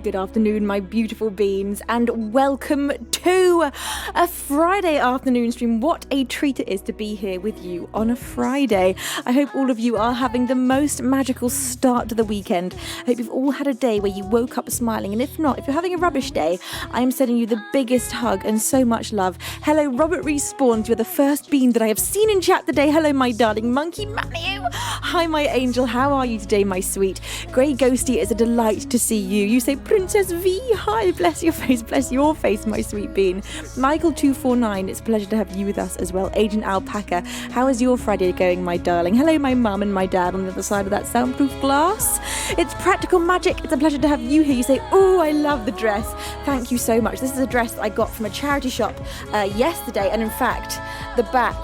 Good afternoon, my beautiful beans, and welcome to a Friday afternoon stream. What a treat it is to be here with you on a Friday. I hope all of you are having the most magical start to the weekend. I hope you've all had a day where you woke up smiling, and if not, if you're having a rubbish day, I am sending you the biggest hug and so much love. Hello, Robert Respawns. You're the first bean that I have seen in chat today. Hello, my darling monkey Matthew. Hi, my angel. How are you today, my sweet? Grey Ghosty, it's a delight to see you. You say, Princess V, hi, bless your face, my sweet bean. Michael249, it's a pleasure to have you with us as well. Agent Alpaca, how is your Friday going, my darling? Hello, my mum and my dad on the other side of that soundproof glass. It's Practical Magic, it's a pleasure to have you here. You say, oh, I love the dress. Thank you so much. This is a dress that I got from a charity shop yesterday, and in fact, the back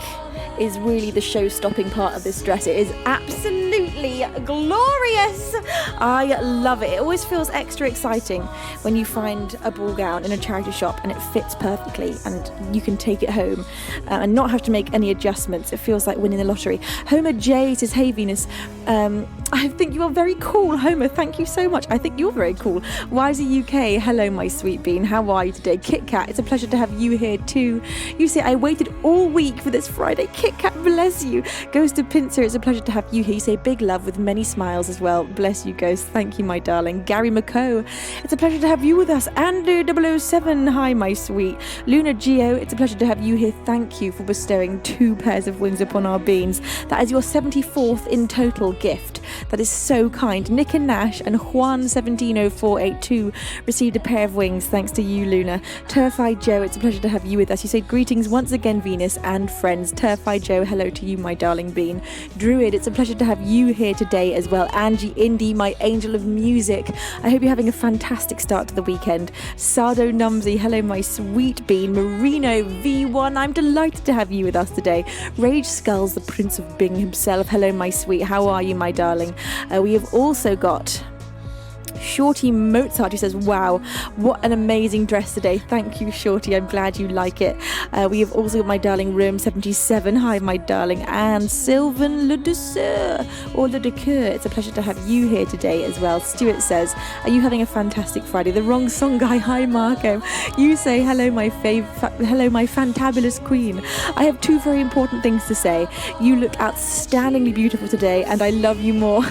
is really the show-stopping part of this dress. It is absolutely glorious. I love it. It always feels extra exciting when you find a ball gown in a charity shop and it fits perfectly and you can take it home and not have to make any adjustments. It feels like winning the lottery. Homer J says, hey Venus, I think you are very cool. Homer, thank you so much. I think you're very cool. Wisey UK, hello my sweet bean. How are you today? Kit Kat, it's a pleasure to have you here too. You say, I waited all week for this Friday. Kit Kat, bless you. Ghost of Pincer, it's a pleasure to have you here. You say big love with many smiles as well. Bless you, Ghost. Thank you, my darling. Gary McCoe, it's a pleasure to have you with us. Andrew007, hi, my sweet. Luna Geo, it's a pleasure to have you here. Thank you for bestowing 2 pairs of wings upon our beans. That is your 74th in total gift. That is so kind. Nick and Nash and Juan170482 received a pair of wings thanks to you, Luna. Turfeye Joe, it's a pleasure to have you with us. You say greetings once again, Venus and friends. Turfeye Joe, hello to you, my darling bean. Druid, it's a pleasure to have you here today as well. Angie Indy, my angel of music. I hope you're having a fantastic start to the weekend. Sardo Numsy, hello, my sweet bean. Marino V1, I'm delighted to have you with us today. Rage Skulls, the Prince of Bing himself. Hello, my sweet. How are you, my darling? We have also got Shorty Mozart, who says, wow, what an amazing dress today. Thank you, Shorty. I'm glad you like it. We have also got my darling Room 77. Hi, my darling. And Sylvan Le Douceur, or Le Deceur. It's a pleasure to have you here today as well. Stuart says, are you having a fantastic Friday? The wrong song guy. Hi, Marco. You say, hello, my hello, my fantabulous queen. I have 2 very important things to say. You look outstandingly beautiful today, and I love you more.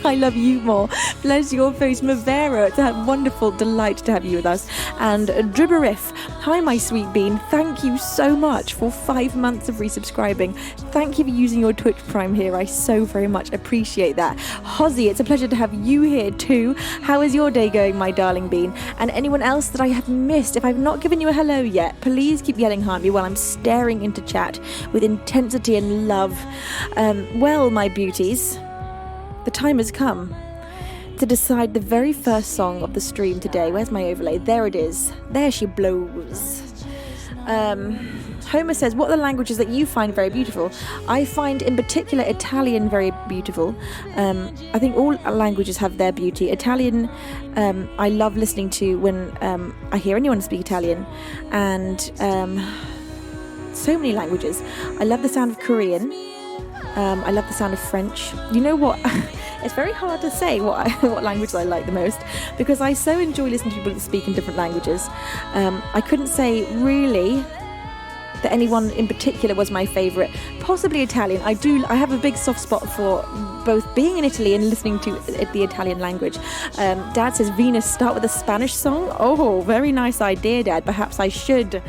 I love you more. Bless your face, Vera. It's a wonderful delight to have you with us. And Dribberiff, hi my sweet bean, thank you so much for 5 months of resubscribing. Thank you for using your Twitch Prime here. I so very much appreciate that. Hozzy, it's a pleasure to have you here too. How is your day going, my darling bean? And anyone else that I have missed, if I've not given you a hello yet, please keep yelling hi at me while I'm staring into chat with intensity and love. Well, my beauties, the time has come to decide the very first song of the stream today. Where's my overlay? There it is. There she blows. Homer says, what are the languages that you find very beautiful? I find in particular Italian very beautiful. I think all languages have their beauty. Italian, I love listening to when I hear anyone speak Italian. And so many languages. I love the sound of Korean. I love the sound of French. You know what? It's very hard to say what language I like the most because I so enjoy listening to people that speak in different languages. I couldn't say really that anyone in particular was my favourite. Possibly Italian. I have a big soft spot for both being in Italy and listening to the Italian language. Dad says, Venus, start with a Spanish song. Oh, very nice idea, Dad. Perhaps I should.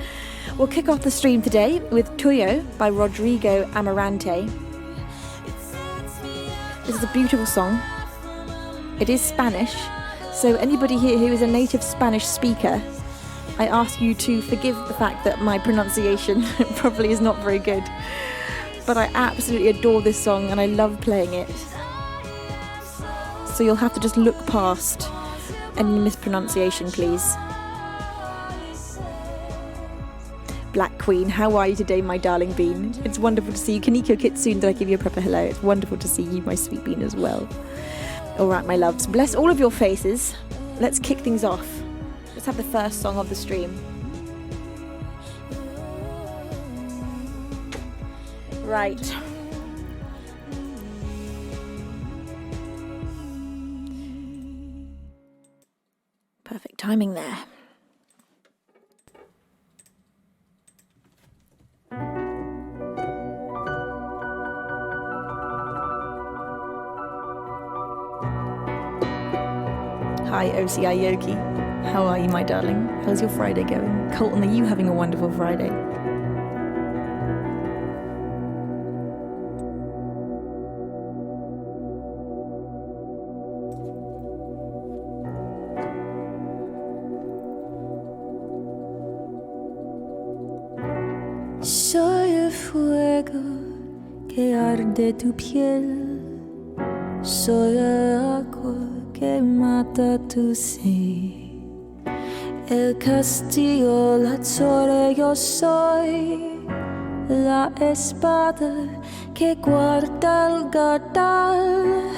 We'll kick off the stream today with Tuyo by Rodrigo Amarante. This is a beautiful song. It is Spanish, so anybody here who is a native Spanish speaker, I ask you to forgive the fact that my pronunciation probably is not very good. But I absolutely adore this song and I love playing it. So you'll have to just look past any mispronunciation, please. Black Queen, how are you today, my darling bean? It's wonderful to see you. Kaniko Kitsune, did I give you a proper hello? It's wonderful to see you, my sweet bean, as well. All right, my loves. Bless all of your faces. Let's kick things off. Let's have the first song of the stream. Right. timing there. Hi, OCI Yoki. How are you, my darling? How's your Friday going? Colton, are you having a wonderful Friday? Soy el fuego que arde tu piel, soy el agua que mata tu sed, el castillo, la torre, yo soy la espada que guarda el gardal,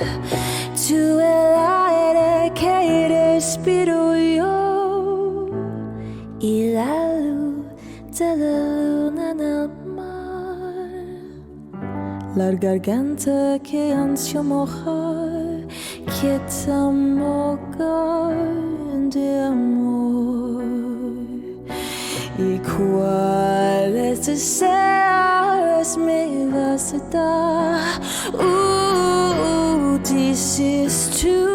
tú el aire que respiro yo y la luz de la luna en el mar, la garganta que ansio mojar, que te moja de amor. ¿Y cuáles deseos me vas a dar? Dices tú,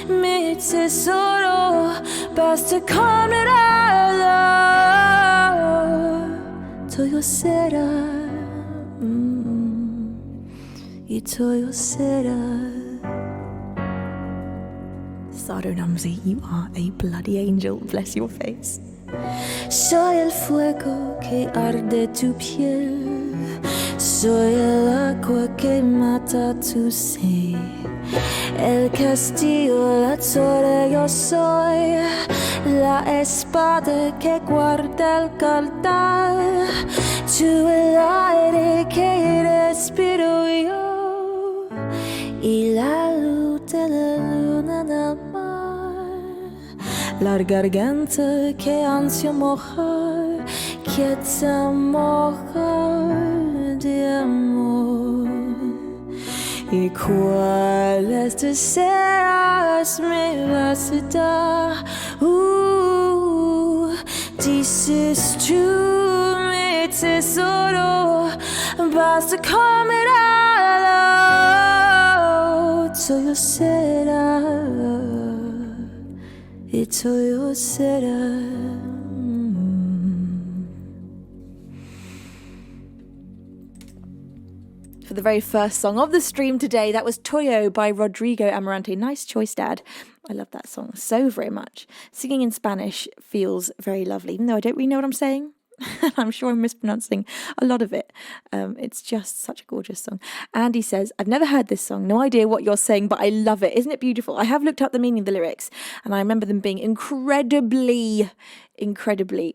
mi tesoro, basta con mirarlo, todo será, y todo será. Sardo Numsy, you are a bloody angel. Bless your face. Soy el fuego que arde tu piel, soy el agua que mata tu sed, el castillo, la torre, yo soy la espada que guarda el cardal, tú el aire que respiro yo y la luz de la luna en el mar, la garganta que ansio mojar, que te moja de amor. ¿Y cuáles deseos me vas a dar? Dices tú, mi tesoro, basta con mirarlo, todo será, y todo será. For the very first song of the stream today, that was Toyo by Rodrigo Amarante. Nice choice, Dad. I love that song so very much. Singing in Spanish feels very lovely, even though I don't really know what I'm saying. I'm sure I'm mispronouncing a lot of it. It's just such a gorgeous song. Andy says, I've never heard this song, no idea what you're saying, but I love it. Isn't it beautiful? I have looked up the meaning of the lyrics, and I remember them being incredibly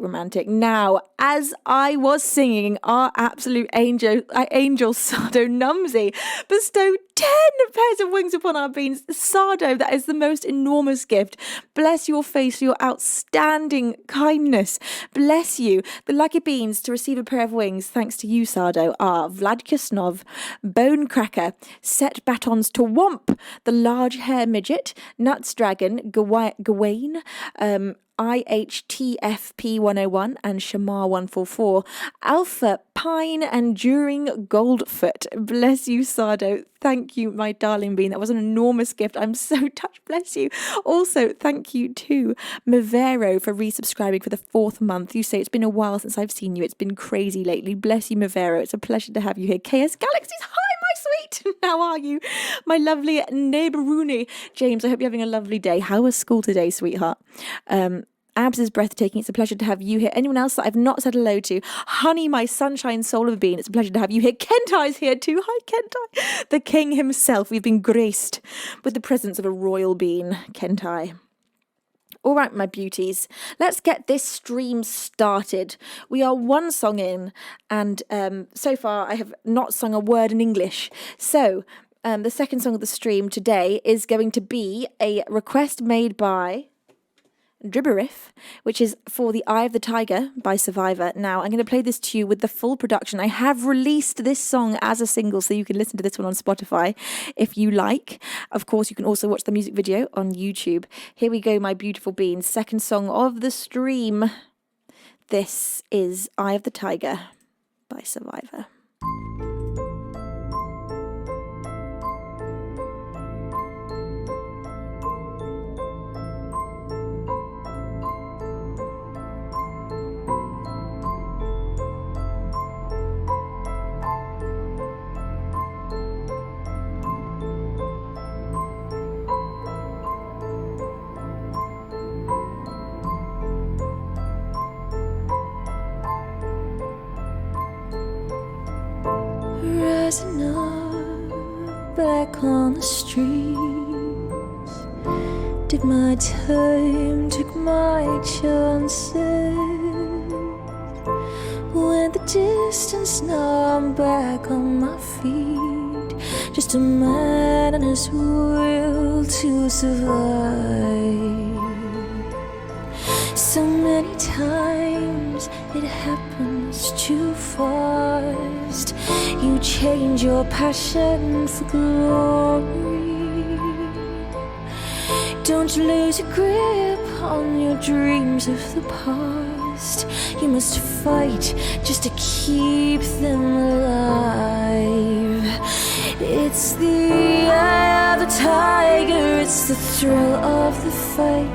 romantic. Now, as I was singing, our absolute angel Sardo Numsy bestowed 10 pairs of wings upon our beans. Sardo, that is the most enormous gift. Bless your face for your outstanding kindness. Bless you. The lucky beans to receive a pair of wings, thanks to you, Sardo, are Vladka Snov, Bone Cracker, Set Batons to Womp, the Large Hair Midget, Nuts Dragon, Gawain, IHTFP 101 and Shamar 144, Alpha Pine and During Goldfoot. Bless you, Sardo. Thank you, my darling bean. That was an enormous gift. I'm so touched. Bless you. Also, thank you to Mavero for resubscribing for the 4th month. You say it's been a while since I've seen you. It's been crazy lately. Bless you, Mavero. It's a pleasure to have you here. KS Galaxies, hi, my sweet. How are you? My lovely neighbour Rooney. James, I hope you're having a lovely day. How was school today, sweetheart? Abs is breathtaking. It's a pleasure to have you here. Anyone else that I've not said hello to? Honey, my sunshine soul of a bean. It's a pleasure to have you here. Kentai's here too. Hi, Kentai. The king himself. We've been graced with the presence of a royal bean. Kentai. All right, my beauties. Let's get this stream started. We are one song in, and so far I have not sung a word in English. So the second song of the stream today is going to be a request made by Dribberiff, which is For the Eye of the Tiger by Survivor. Now, I'm going to play this to you with the full production. I have released this song as a single, so you can listen to this one on Spotify if you like. Of course, you can also watch the music video on YouTube. Here we go, my beautiful beans. Second song of the stream. This is Eye of the Tiger by Survivor. Rising up back on the streets, did my time, took my chances. Went the distance, now I'm back on my feet. Just a man and his will to survive. So many times it happens too fast. You change your passion for glory. Don't lose your grip on your dreams of the past. You must fight just to keep them alive. It's the eye of the tiger, it's the thrill of the fight.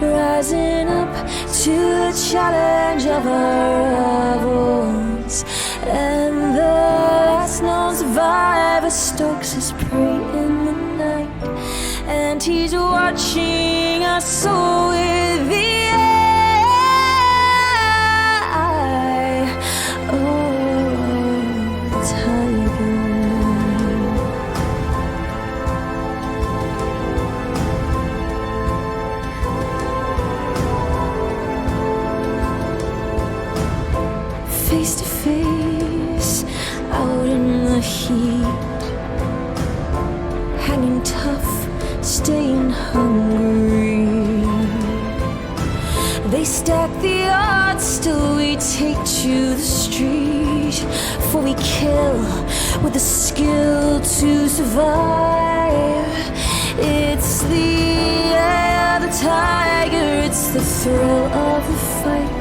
Rising up to the challenge of our rivals. And the last known survivor stalks his prey in the night. And he's watching us all with the eye of the tiger. Face to face, out in the heat, hanging tough, staying hungry. They stack the odds, still we take to the street. For we kill with the skill to survive. It's the eye of the tiger, it's the thrill of the fight.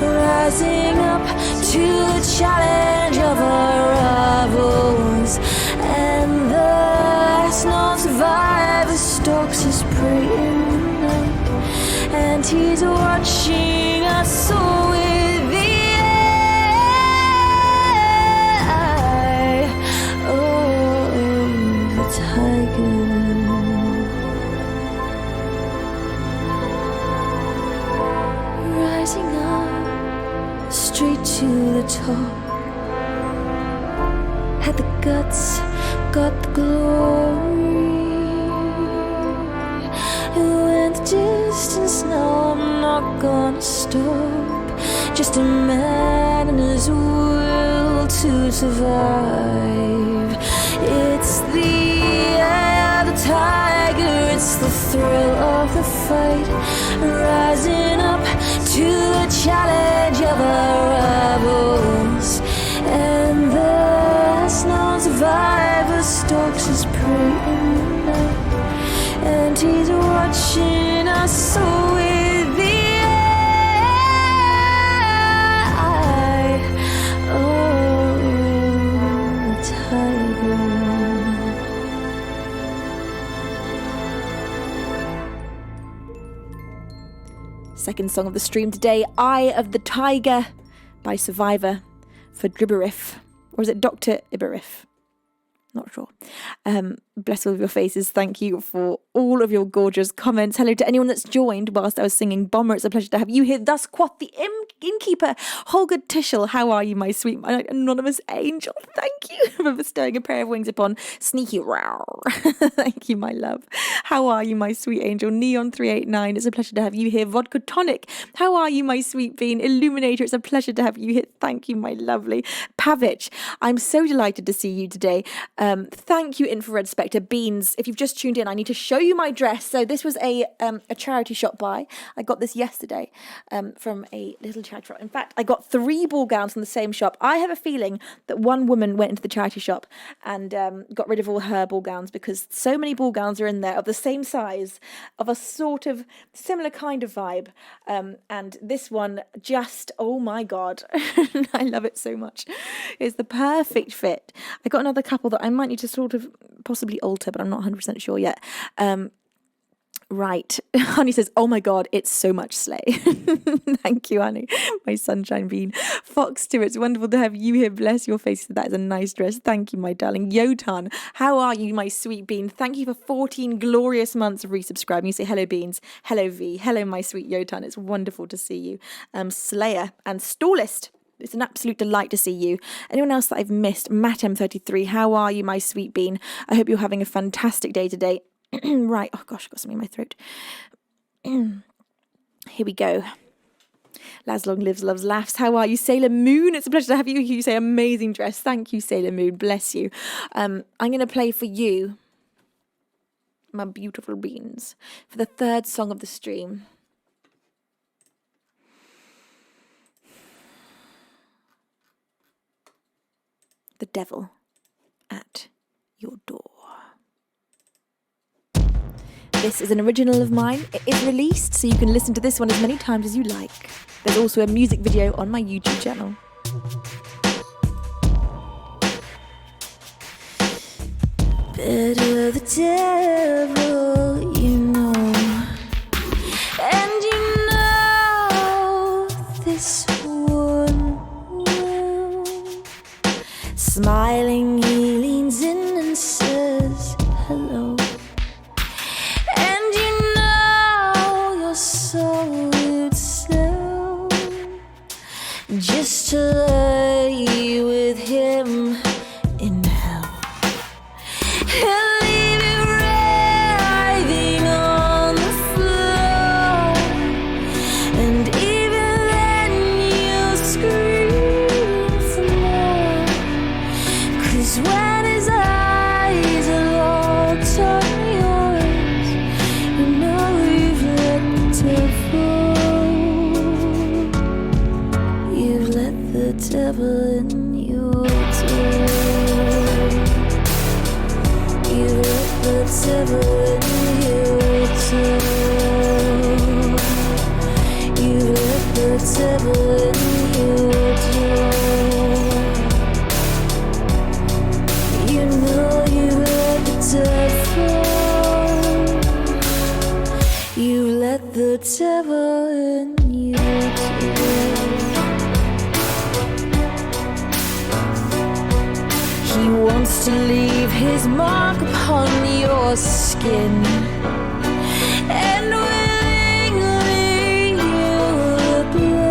Rising up to the challenge of our rivals. And the last known survivor stalks his prey in the night. And he's watching us all with the eye of the tiger. Rising up straight to the top, had the guts, got the glory. And went the distance, now I'm not gonna stop. Just a man and his will to survive. It's the eye of the tiger, it's the thrill of the fight. Rising up to the challenge of our rivals. And the last known survivor stalks his prey in the night. And he's watching us all with the eye of the tiger. Second song of the stream today, Eye of the Tiger by Survivor for Dribberiff. Or is it Dr. Iberiff? Not sure. Bless all of your faces. Thank you for all of your gorgeous comments. Hello to anyone that's joined whilst I was singing Bomber. It's a pleasure to have you here. Thus quoth the innkeeper. Holger Tischel, how are you, my sweet anonymous angel? Thank you for bestowing a pair of wings upon Sneaky Row. Thank you, my love. How are you, my sweet angel? Neon389, it's a pleasure to have you here. Vodka Tonic, how are you, my sweet bean? Illuminator, it's a pleasure to have you here. Thank you, my lovely. Pavich, I'm so delighted to see you today. Thank you, Infrared Spectre. Beans, if you've just tuned in, I need to show you my dress. So this was a charity shop buy. I got this yesterday from a little charity shop. In fact, I got 3 ball gowns from the same shop. I have a feeling that one woman went into the charity shop and got rid of all her ball gowns, because so many ball gowns are in there of the same size, of a sort of similar kind of vibe. And this one just, oh my God, I love it so much. It's the perfect fit. I got another couple that I might need to sort of possibly alter, but I'm not 100% sure yet. Right. Honey says, oh my God, it's so much slay. Thank you, Honey. My sunshine bean. Fox Stewart, it's wonderful to have you here. Bless your face. That is a nice dress. Thank you, my darling. Yotan, how are you, my sweet bean? Thank you for 14 glorious months of resubscribing. You say hello, beans. Hello, V. Hello, my sweet Yotan. It's wonderful to see you. Slayer and Stallist. It's an absolute delight to see you. Anyone else that I've missed? Matt M33, how are you, my sweet bean? I hope you're having a fantastic day today. Right, oh gosh, I've got something in my throat. Here we go. Las Long Lives, Loves, Laughs. How are you, Sailor Moon? It's a pleasure to have you. You say amazing dress. Thank you, Sailor Moon. Bless you. I'm going to play for you, my beautiful beans, for the 3rd song of the stream. The Devil at Your Door. This is an original of mine. It is released, so you can listen to this one as many times as you like. There's also a music video on my YouTube channel. Better the devil, you know, and you know this one will. Smiling, he leans in and says hello. So would sell just to lay with him in hell. He'll leave you writhing on the floor, and even then you'll scream for more. 'Cause when his eyes are locked on yours, you know you've let you've let the devil in your door. You've let the devil in your door. You've let the devil in your door. You know you've let the devil. You let the devil in your door. He wants to leave his mark upon your skin, and willingly you'll oblige,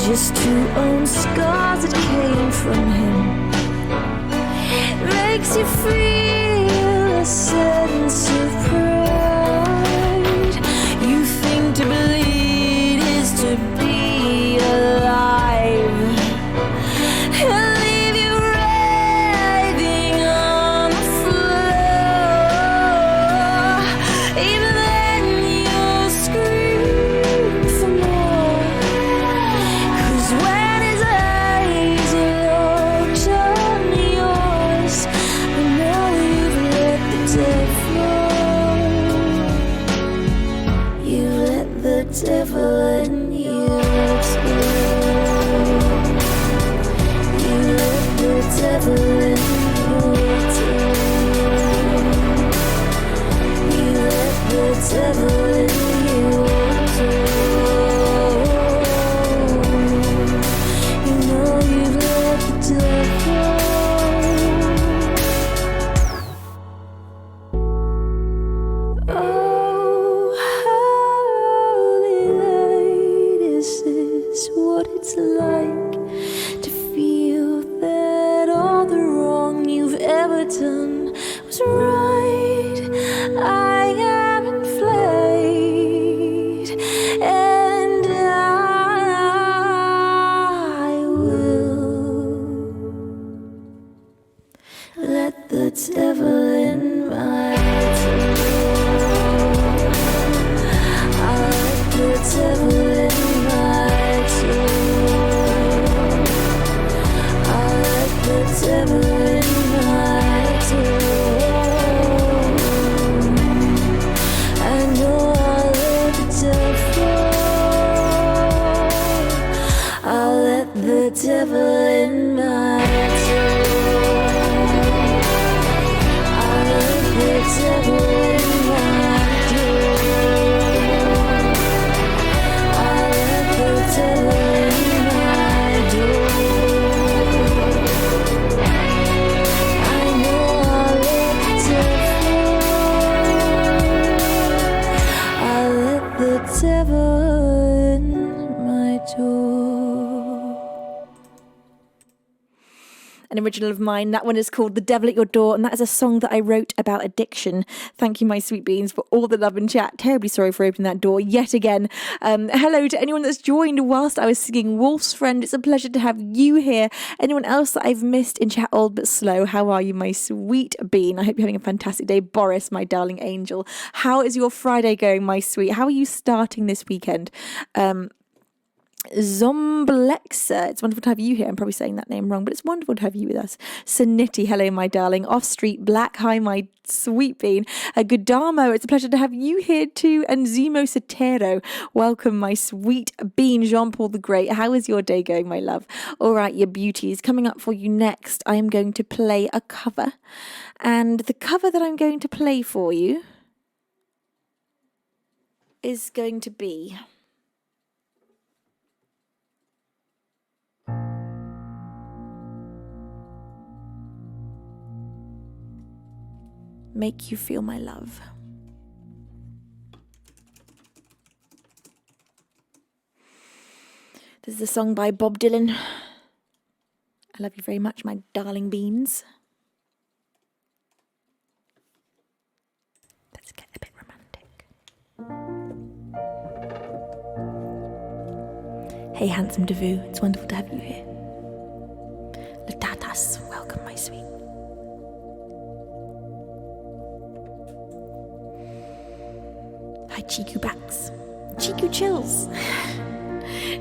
just to own scars that came from him. Makes you feel a sense of pride. You think to bleed is to be alive. He'll leave you writhing on the floor. Even then you'll scream for more. 'Cause when his eyes are locked on yours, I know you've let the devil. You let the devil in your door. You let the devil in your door. You let the devil in your door. You know you've let the devil. Oh, holy light, is this what it's like to feel that all the wrong you've ever done was right? I am inflamed, and I will Let the devil in my door. I'll let the devil in my door. I'll let the devil in my door. I know I'll let the devil. I'll let the devil in my door. The devil in my door. I'll let the devil in my door. I know I'll let the devil. I'll let the devil in my door. An original of mine. That one is called The Devil at Your Door, and that is a song that I wrote about addiction. Thank you, my sweet beans, for all the love and chat. Terribly sorry for opening that door yet again. Hello to anyone that's joined whilst I was singing Wolf's Friend. It's a pleasure to have you here. Anyone else that I've missed in chat, old but slow, how are you, my sweet bean? I hope you're having a fantastic day. Boris, my darling angel, how is your Friday going, my sweet? How are you starting this weekend? Zomblexa, it's wonderful to have you here. I'm probably saying that name wrong, but it's wonderful to have you with us. Saniti, hello, my darling. Off Street Black, hi, my sweet bean. Godamo, it's a pleasure to have you here too. And Zemo Sotero, welcome, my sweet bean. Jean-Paul the Great, how is your day going, my love? All right, your beauties. Coming up for you next, I am going to play a cover. And the cover that I'm going to play for you is going to be Make You Feel My Love. This is a song by Bob Dylan. I love you very much, my darling beans. Let's get a bit romantic. Hey, handsome Devu, it's wonderful to have you here. Latatas, welcome, my sweet. Hi, Chiku Bats. Chiku Chills.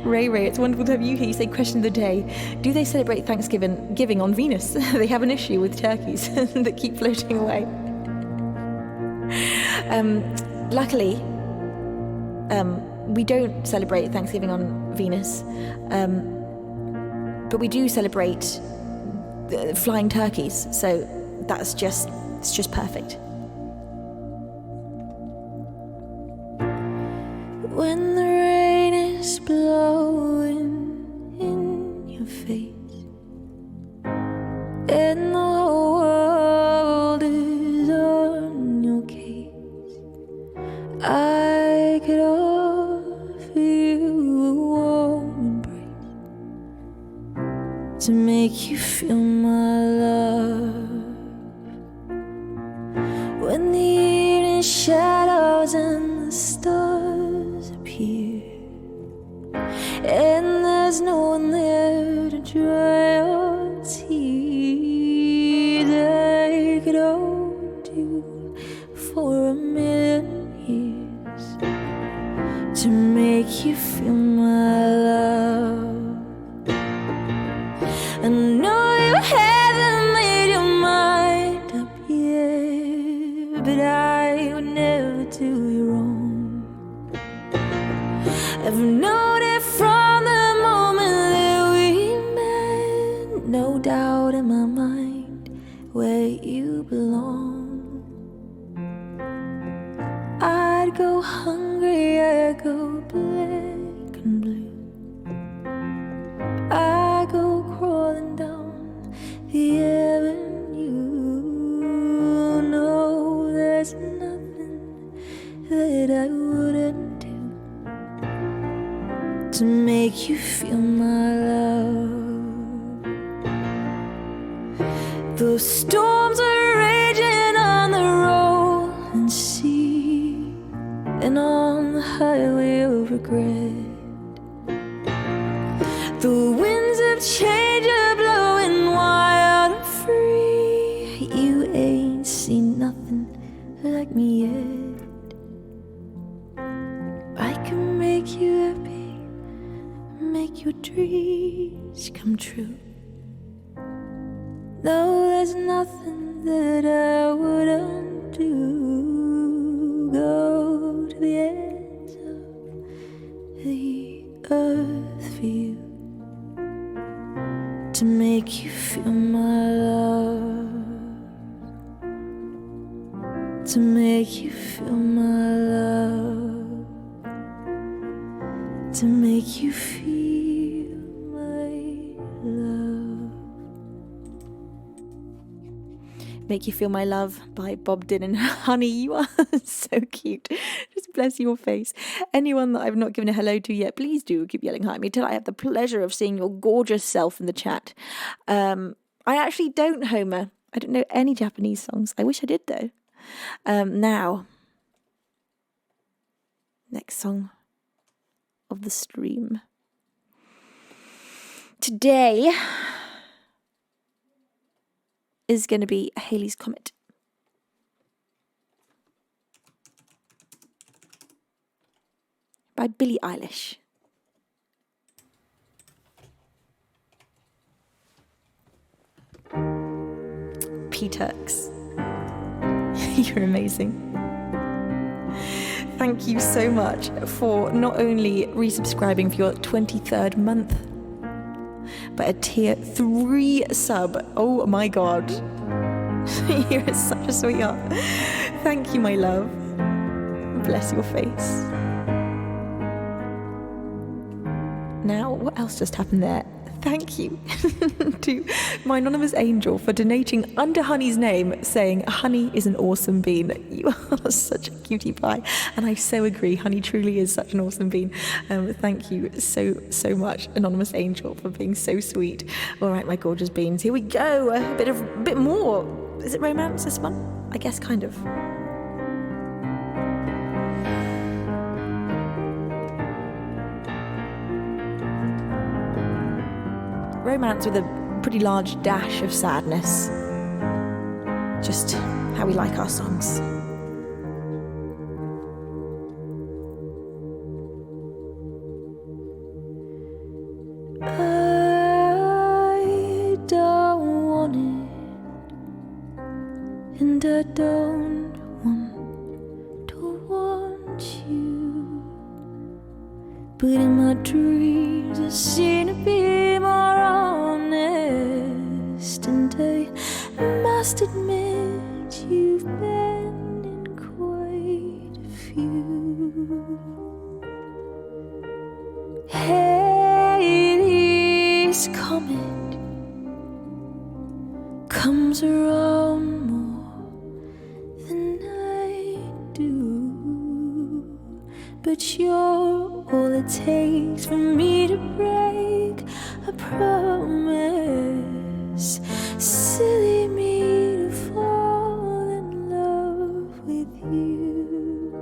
Ray, it's wonderful to have you here. You say, question of the day. Do they celebrate Thanksgiving on Venus? They have an issue with turkeys that keep floating away. Luckily, we don't celebrate Thanksgiving on Venus. But we do celebrate flying turkeys. So it's just perfect. When the rain is blowing in your face and the whole world is on your case, I could offer you a warm embrace to make you feel my love. When the evening shadows and the stars appear and there's no one there to dry your tears, I could hold you for 1,000,000 years to make you feel my love. I know you haven't made your mind up yet, but I would never do you wrong. I've known it from the moment that we met. No doubt in my mind where you belong. I'd go hungry, I'd go black and blue. I'd go crawling down the avenue. No, there's nothing that I wouldn't to make you feel my love. The storms are raging on the rolling sea and on the highway of regret. The winds of change are blowing wild and free, No, there's nothing that I wouldn't do. Go to the ends of the earth for you, to make you feel my love, to make you feel my love, to make you feel my love. Make You Feel My Love by Bob Dylan. Honey, you are so cute. Just bless your face. Anyone that I've not given a hello to yet, please do keep yelling hi at me till I have the pleasure of seeing your gorgeous self in the chat. I actually don't, Homer. I don't know any Japanese songs. I wish I did, though. Now, next song of the stream. Today is going to be Halley's Comet. By Billie Eilish. P-Turks. You're amazing. Thank you so much for not only resubscribing for your 23rd month, but a tier 3 sub. Oh my god. You're such a sweetheart. Thank you, my love. Bless your face. Now, what else just happened there? Thank you to my anonymous angel for donating under Honey's name, saying Honey is an awesome bean. You are such a cutie pie, and I so agree. Honey truly is such an awesome bean. Thank you so much, anonymous angel, for being so sweet. All right, my gorgeous beans, here we go. A bit more. Is it romance, this one? I guess kind of. Romance with a pretty large dash of sadness. Just how we like our songs. I don't want it, and I don't want to want you, but in my dreams I seem to be more honest, and I must admit you've been in quite a few. Halley's Comet comes around more than I do, but you're all it takes for me to break a promise. Silly me to fall in love with you.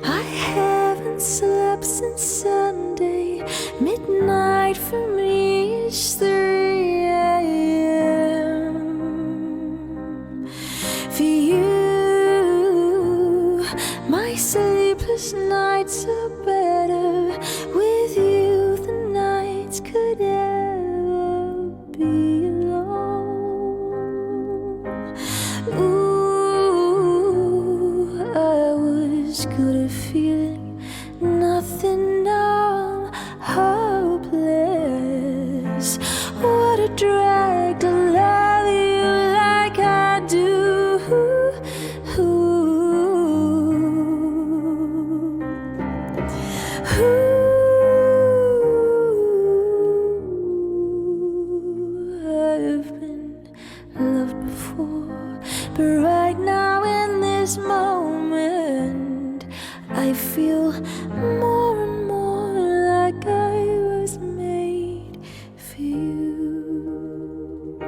I haven't slept since Sunday. Midnight for me is 3 a.m. For you, my sleepless nights are better with you than nights could ever be alone. Ooh, I was good at feeling nothing, now I'm hopeless. What a drag to love you like I do. I've been loved before, but right now in this moment I feel more and more like I was made for you.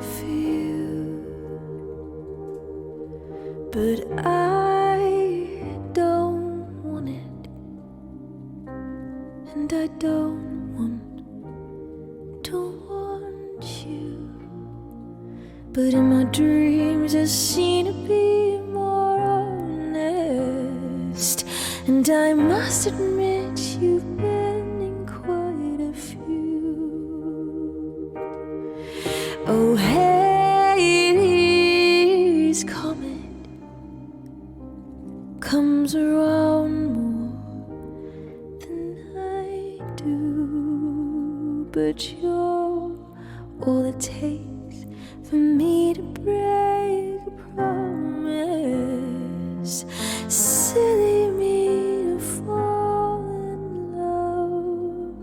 For you. But I don't want it, and I don't want to want you, but in my dreams I seem to be more honest, and I must admit but you're all it takes for me to break a promise. Silly me to fall in love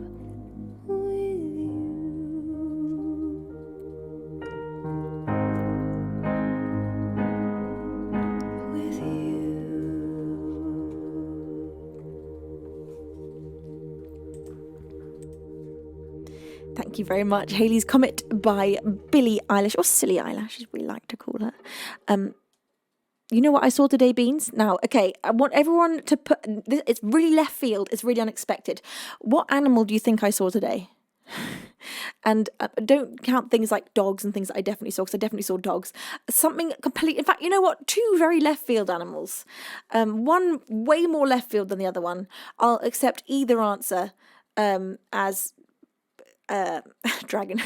with you. With you. Thank you very much. Hayley's Comet by Billie Eilish, or Silly Eilish, as we like to call her. You know what I saw today, Beans? Now, okay, I want everyone to put... It's really left field. It's really unexpected. What animal do you think I saw today? And don't count things like dogs and things that I definitely saw, because I definitely saw dogs. Something complete... In fact, you know what? Two very left field animals. One way more left field than the other one. I'll accept either answer as... dragon.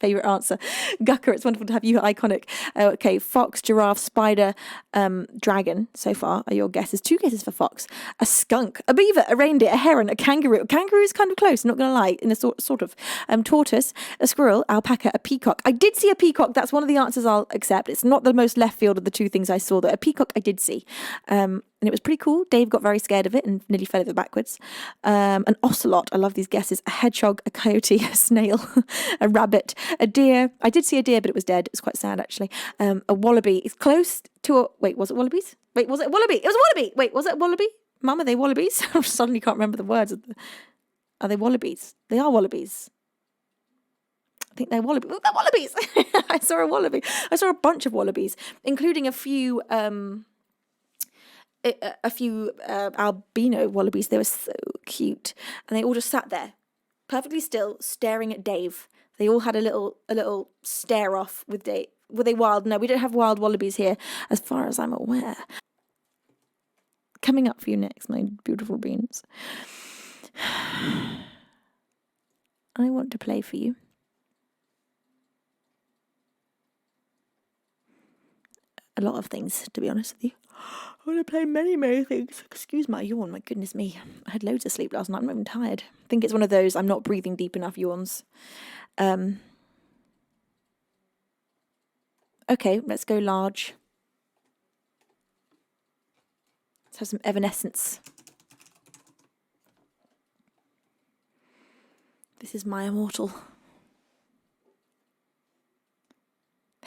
Favorite answer. Gucker, it's wonderful to have you. Iconic. Okay, fox, giraffe, spider, dragon. So far are your guesses. 2 guesses for fox. A skunk, a beaver, a reindeer, a heron, a kangaroo. A kangaroo is kind of close, not gonna lie, in a sort of. Tortoise, a squirrel, alpaca, a peacock. I did see a peacock. That's one of the answers I'll accept. It's not the most left field of the 2 things I saw, though. A peacock I did see. And it was pretty cool. Dave got very scared of it and nearly fell over backwards. An ocelot. I love these guesses. A hedgehog, a coyote, a snail, a rabbit, a deer. I did see a deer, but it was dead. It's quite sad, actually. A wallaby. It's close to a... Wait, was it wallabies? Wait, was it a wallaby? It was a wallaby! Wait, was it a wallaby? Mum, are they wallabies? I suddenly can't remember the words. Are they wallabies? They are wallabies. I think they're wallabies. They're wallabies! I saw a wallaby. I saw a bunch of wallabies, including a few albino wallabies. They were so cute, and they all just sat there perfectly still staring at Dave. They all had a little stare off with Dave. Were they wild? No, we don't have wild wallabies here as far as I'm aware. Coming up for you next, my beautiful beans, I want to play for you a lot of things, to be honest with you. I want to play many things. Excuse my yawn, my goodness me. I had loads of sleep last night. I'm not even tired. I think it's one of those I'm not breathing deep enough yawns. Okay, let's go large. Let's have some Evanescence. This is my immortal.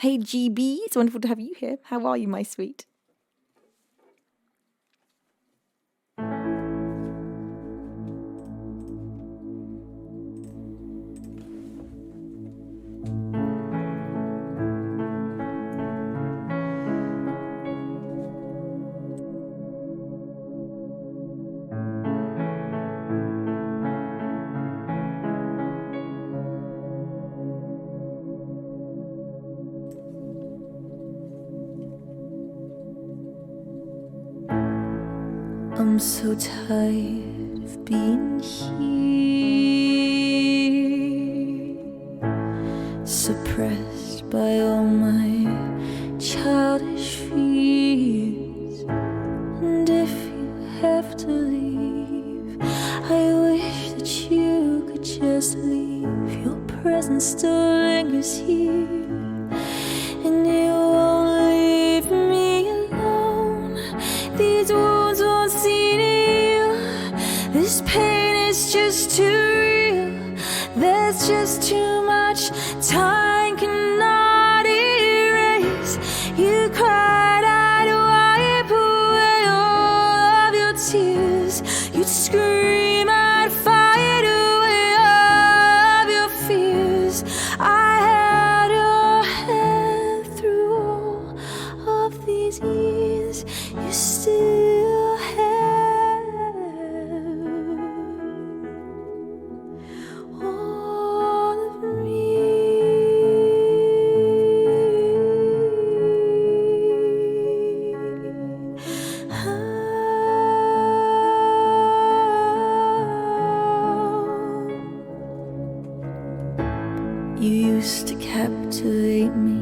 Hey GB, it's wonderful to have you here. How are you, my sweet? I'm so tired of being here, suppressed by all my childish fears. And if you have to leave, I wish that you could just leave. Your presence still lingers here, and you won't leave me alone. These wounds won't seem to heal. This pain is just too real. There's just too much time cannot erase. You cried, I'd wipe away all of your tears. You'd scream, I'd fight away all of your fears. I held your hand through all of these years. You still have all of me. You used to captivate me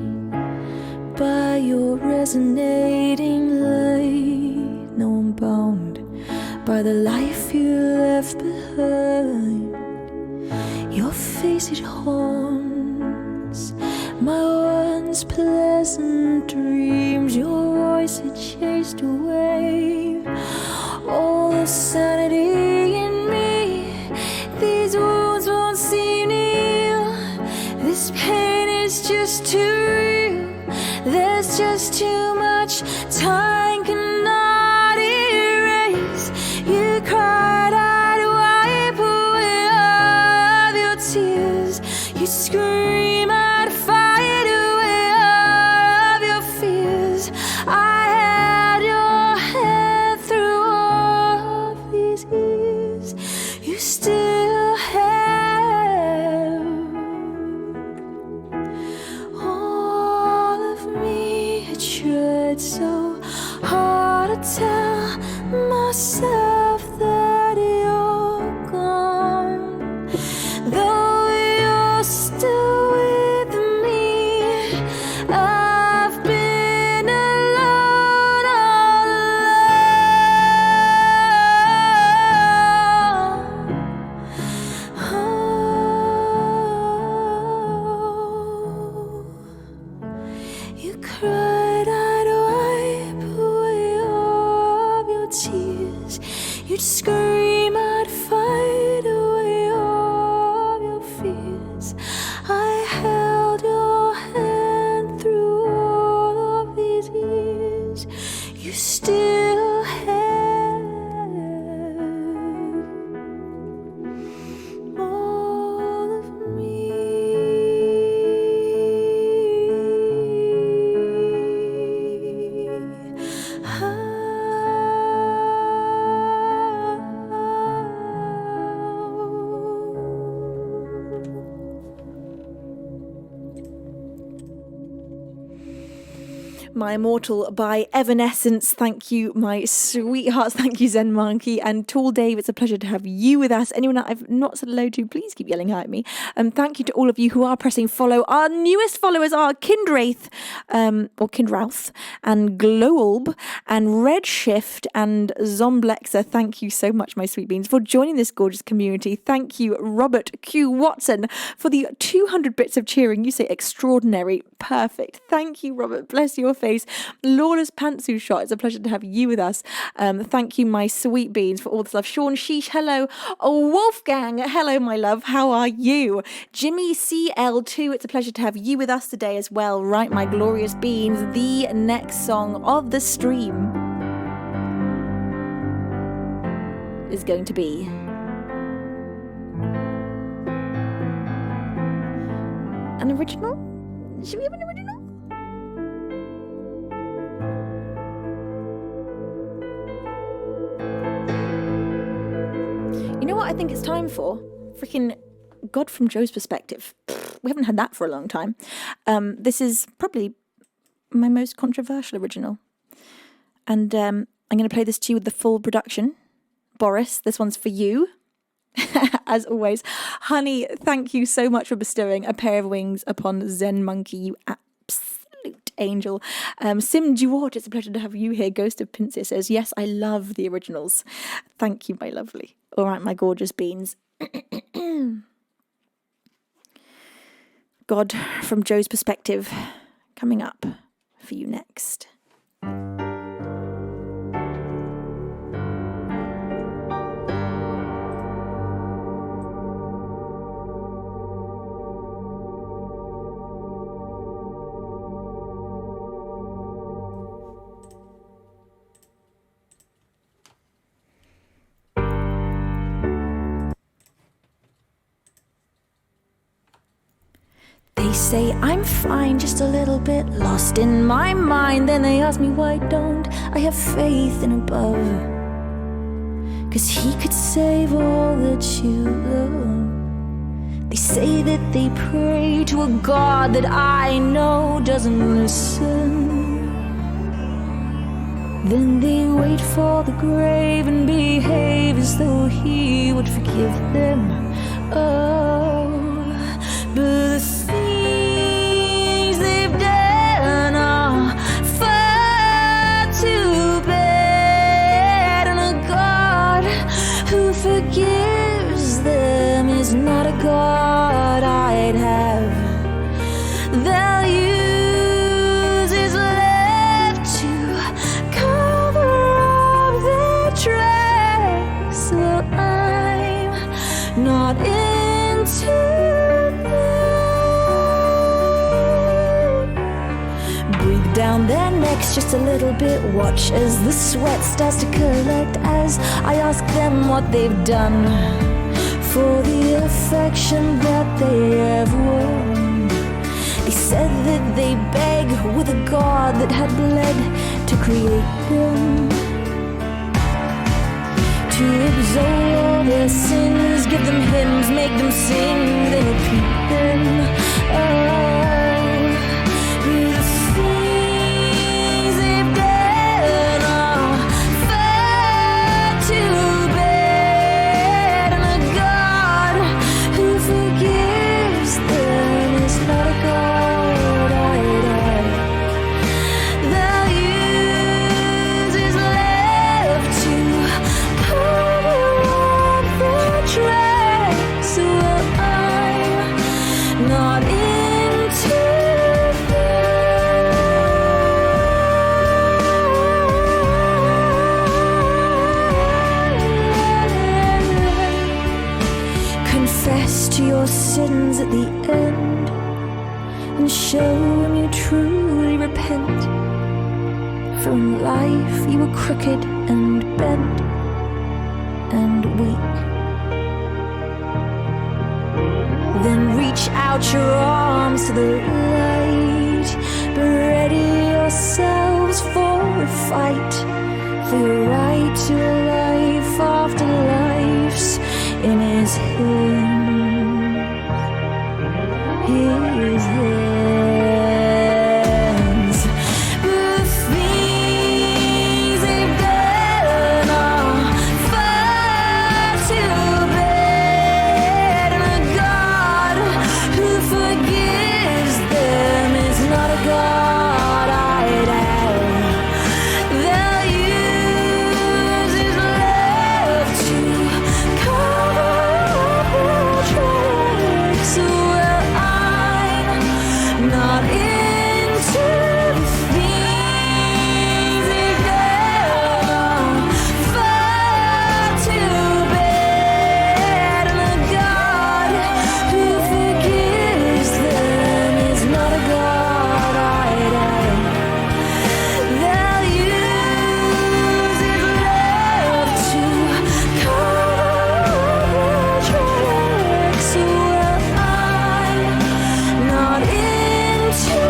by your resonating light. No, I'm bound by the life you left behind. Your face voice, it haunts my once pleasant dreams. Your voice, it chased away all the sanity in me. These wounds won't seem to heal. This pain is just too real. There's just too much time cannot erase. You cried, I'd wipe away all your tears. You scream, I'd fight away all of your fears. I had your hand through all of these years. You still have all of me. I tried so hard to tell myself that you're gone, though you're still with me. I've been alone all along. You cried, I'd wipe away all of your tears. You'd scream, I'd fight away all of your fears. I held your hand through all of these years. You still have all of me. My Immortal by Evanescence. Thank you, my sweethearts. Thank you, Zen Monkey and Tall Dave. It's a pleasure to have you with us. Anyone that I've not said hello to, please keep yelling at me. Thank you to all of you who are pressing follow. Our newest followers are Kindraith, or Kindrouth, and Glowalb, and Redshift, and Zomblexa. Thank you so much, my sweet beans, for joining this gorgeous community. Thank you, Robert Q. Watson, for the 200 bits of cheering. You say extraordinary. Perfect. Thank you, Robert. Bless your face. Lawless Pantsu Shot. It's a pleasure to have you with us. Thank you, my sweet beans, for all this love. Sean Sheesh, hello. Oh, Wolfgang, hello, my love. How are you? Jimmy CL2, it's a pleasure to have you with us today as well. Right, my glorious beans. The next song of the stream is going to be an original. Should we have an original? You know what I think it's time for? Freaking God from Joe's Perspective. We haven't had that for a long time. This is probably my most controversial original. And I'm going to play this to you with the full production. Boris, this one's for you. As always. Honey, thank you so much for bestowing a pair of wings upon Zen Monkey, you absolute angel. Sim Duort, it's a pleasure to have you here. Ghost of Pincia says, yes, I love the originals. Thank you, my lovely. All right, my gorgeous beans. God from Joe's Perspective coming up for you next. They say I'm fine, just a little bit lost in my mind. Then they ask me why don't I have faith in above, 'cause he could save all that you love. They say that they pray to a God that I know doesn't listen. Then they wait for the grave and behave as though he would forgive them. Oh, but the things they've done are far too bad. And a God who forgives them is not a God I I'd have. They'll use his left to cover up their tracks. Well, I'm not into them. Breathe down their necks just a little bit. Watch as the sweat starts to collect as I ask them what they've done for the affection that they have won. They said that they beg with a God that had bled to create them, to absolve all their sins, give them hymns, make them sing, then repeat them. Oh, the things they've done are far too bad, and a God who forgives them is not a God I'd have. They'll use his left to cover up their tracks. Well, I'm not into them. Confess to your sins at the end and show him you truly repent. For in life you were crooked and bent and weak. Then reach out your arms to the light, but ready yourselves for a fight, for your right to life after life's in his hands. His hands. The things they've done are far too bad, and a God who forgives them is not a God I'd have. They'll use his love to cover up their tracks. Well, I'm not into the things they've done, far too bad, and a God who forgives them is not a God I'd have. They'll use his love to cover their tracks. Well, I'm not into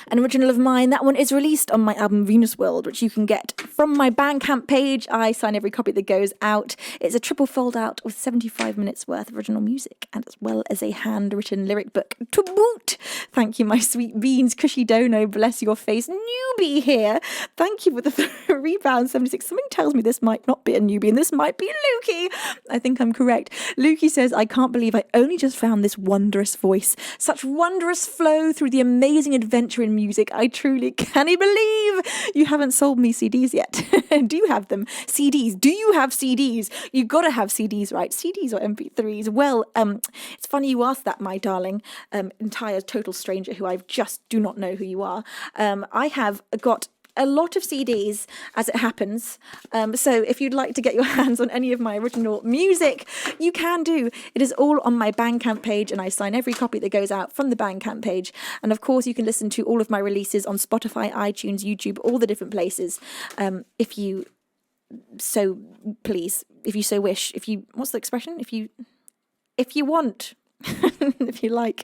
An original of mine. That one is released on my album Venusworld, which you can get from my Bandcamp page. I sign every copy that goes out. It's a triple fold out with 75 minutes worth of original music, and as well as a handwritten lyric book to boot. Thank you, my sweet beans. Cushy Dono, bless your face. Newbie here. Thank you for the £3.76. Something tells me this might not be a newbie, and this might be Lukey. I think I'm correct. Lukey says, I can't believe I only just found this wondrous voice. Such wondrous flow through the amazing adventure in music. I truly can't believe you haven't sold me CDs yet. Do you have them? CDs. Do you have CDs? You've got to have CDs, right? CDs or MP3s. Well, it's funny you asked that, my darling, entire total stranger who I just do not know who you are. I have got a lot of CDs as it happens. So if you'd like to get your hands on any of my original music, you can do. It is all on my Bandcamp page, and I sign every copy that goes out from the Bandcamp page. And of course, you can listen to all of my releases on Spotify, iTunes, YouTube, all the different places. If you so please, if you so wish, what's the expression? If you want. If you like.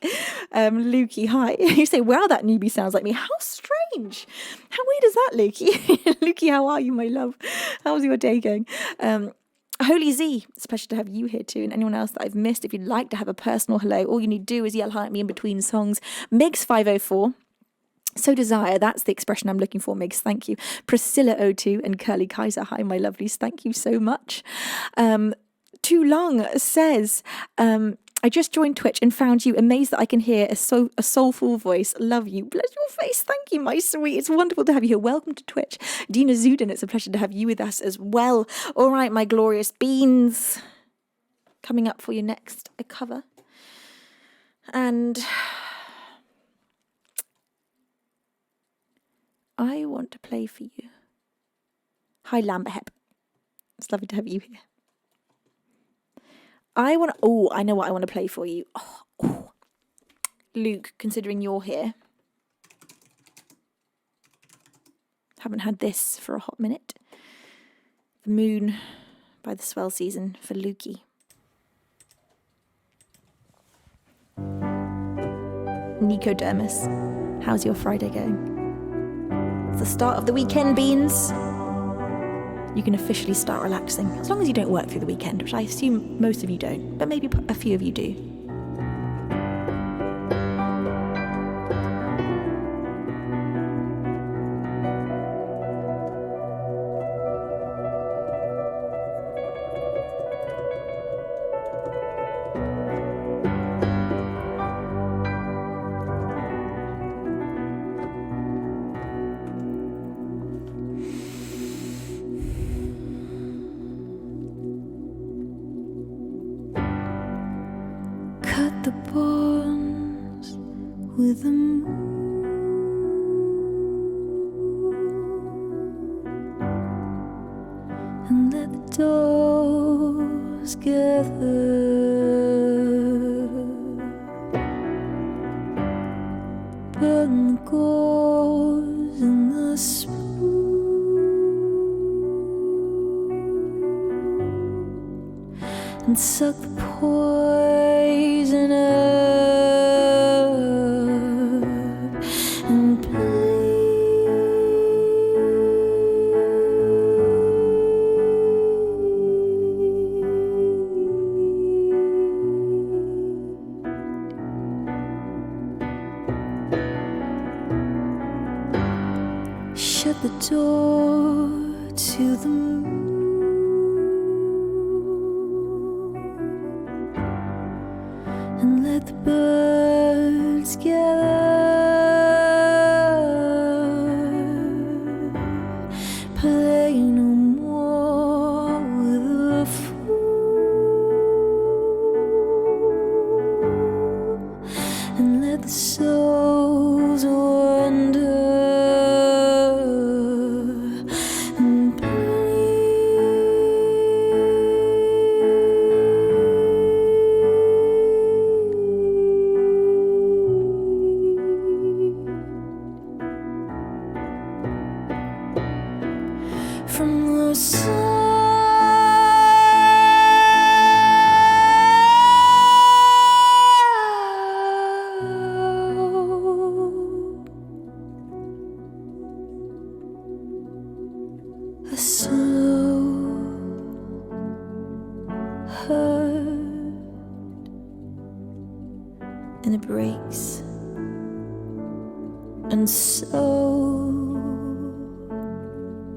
Lukey, hi. You say, wow, that newbie sounds like me. How strange. How weird is that, Lukey? Lukey, how are you, my love? How's your day going? Holy Z, it's a pleasure to have you here too, and anyone else that I've missed. If you'd like to have a personal hello, all you need to do is yell hi at me in between songs. Migs504. So desire, that's the expression I'm looking for, Migs, thank you. Priscilla02 and Curly Kaiser, hi, my lovelies, thank you so much. Too Long says, I just joined Twitch and found you. Amazed that I can hear a soulful voice. Love you. Bless your face. Thank you, my sweet. It's wonderful to have you here. Welcome to Twitch. Dina Zudin, it's a pleasure to have you with us as well. All right, my glorious beans. Coming up for your next cover. And I want to play for you. Hi, Lamberhep. It's lovely to have you here. I know what I want to play for you. Luke, considering you're here. Haven't had this for a hot minute. The Moon by the Swell Season for Lukey. Nicodermus, how's your Friday going? It's the start of the weekend, beans. You can officially start relaxing, as long as you don't work through the weekend, which I assume most of you don't, but maybe a few of you do. Cut the bonds with the moon and let the doors gather. Burn the gauze and the spoon and suck the poison up and shut the door to the moon and let the birds gather. Play no more with the fool and let the souls wander and from the sun. A slow hurt and it breaks and so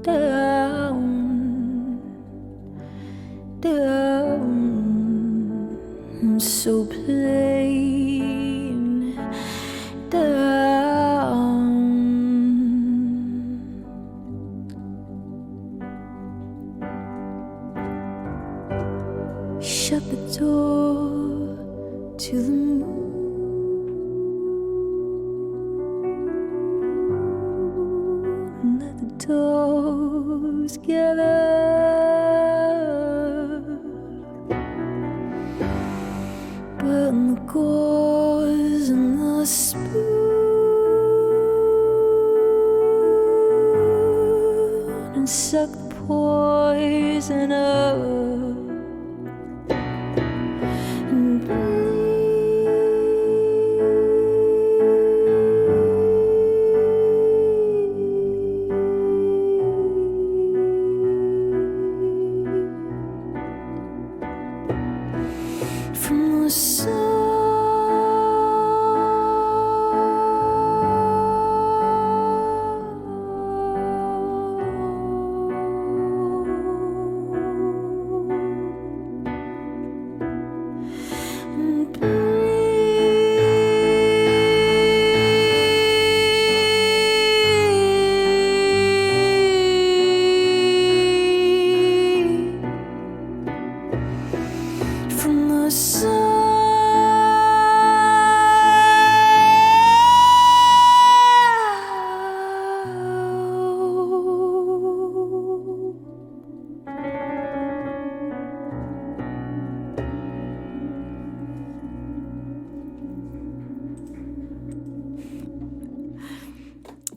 down and so plain down. Shut the door to the moon and let the doors gather. Burn the gauze and the spoon and suck the poison up and from the sun.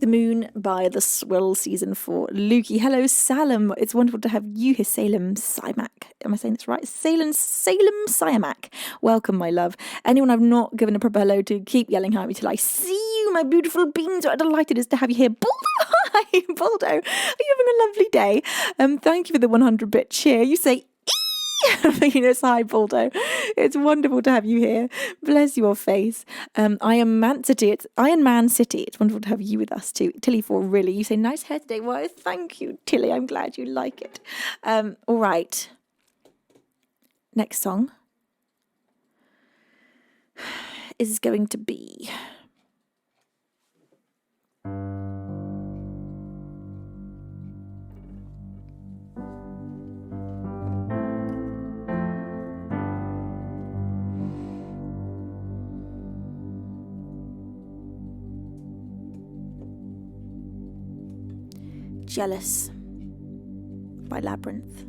The Moon by the Swill Season 4. Lukey. Hello, Salem. It's wonderful to have you here, Salem Siamak. Am I saying this right? Salem Siamak. Welcome, my love. Anyone I've not given a proper hello to, keep yelling at me till I see you, my beautiful beings. What delighted is to have you here. Baldo, hi, Baldo. Are you having a lovely day? Thank you for the 100-bit cheer. You say Venus, hi, Baldo. It's wonderful to have you here. Bless your face. Iron Man City. It's wonderful to have you with us too. Tilly for really. You say nice hair today. Well, thank you, Tilly. I'm glad you like it. All right. Next song is going to be Jealous by Labyrinth.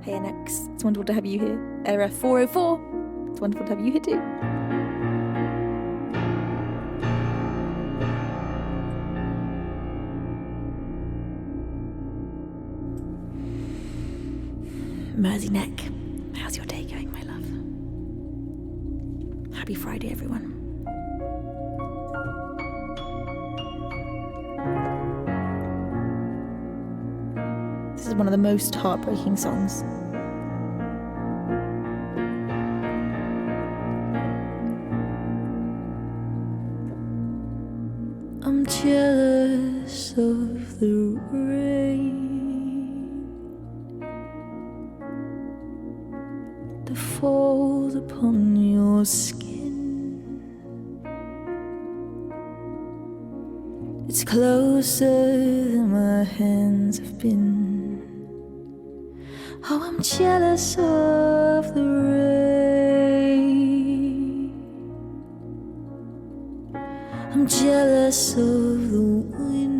Hey, next. It's wonderful to have you here. Era 404. It's wonderful to have you here too. Mersey Neck, how's your day going, my love? Happy Friday, everyone. This is one of the most heartbreaking songs. I'm jealous of the rain that falls upon your skin. It's closer than my hands have been. Oh, I'm jealous of the rain. I'm jealous of the wind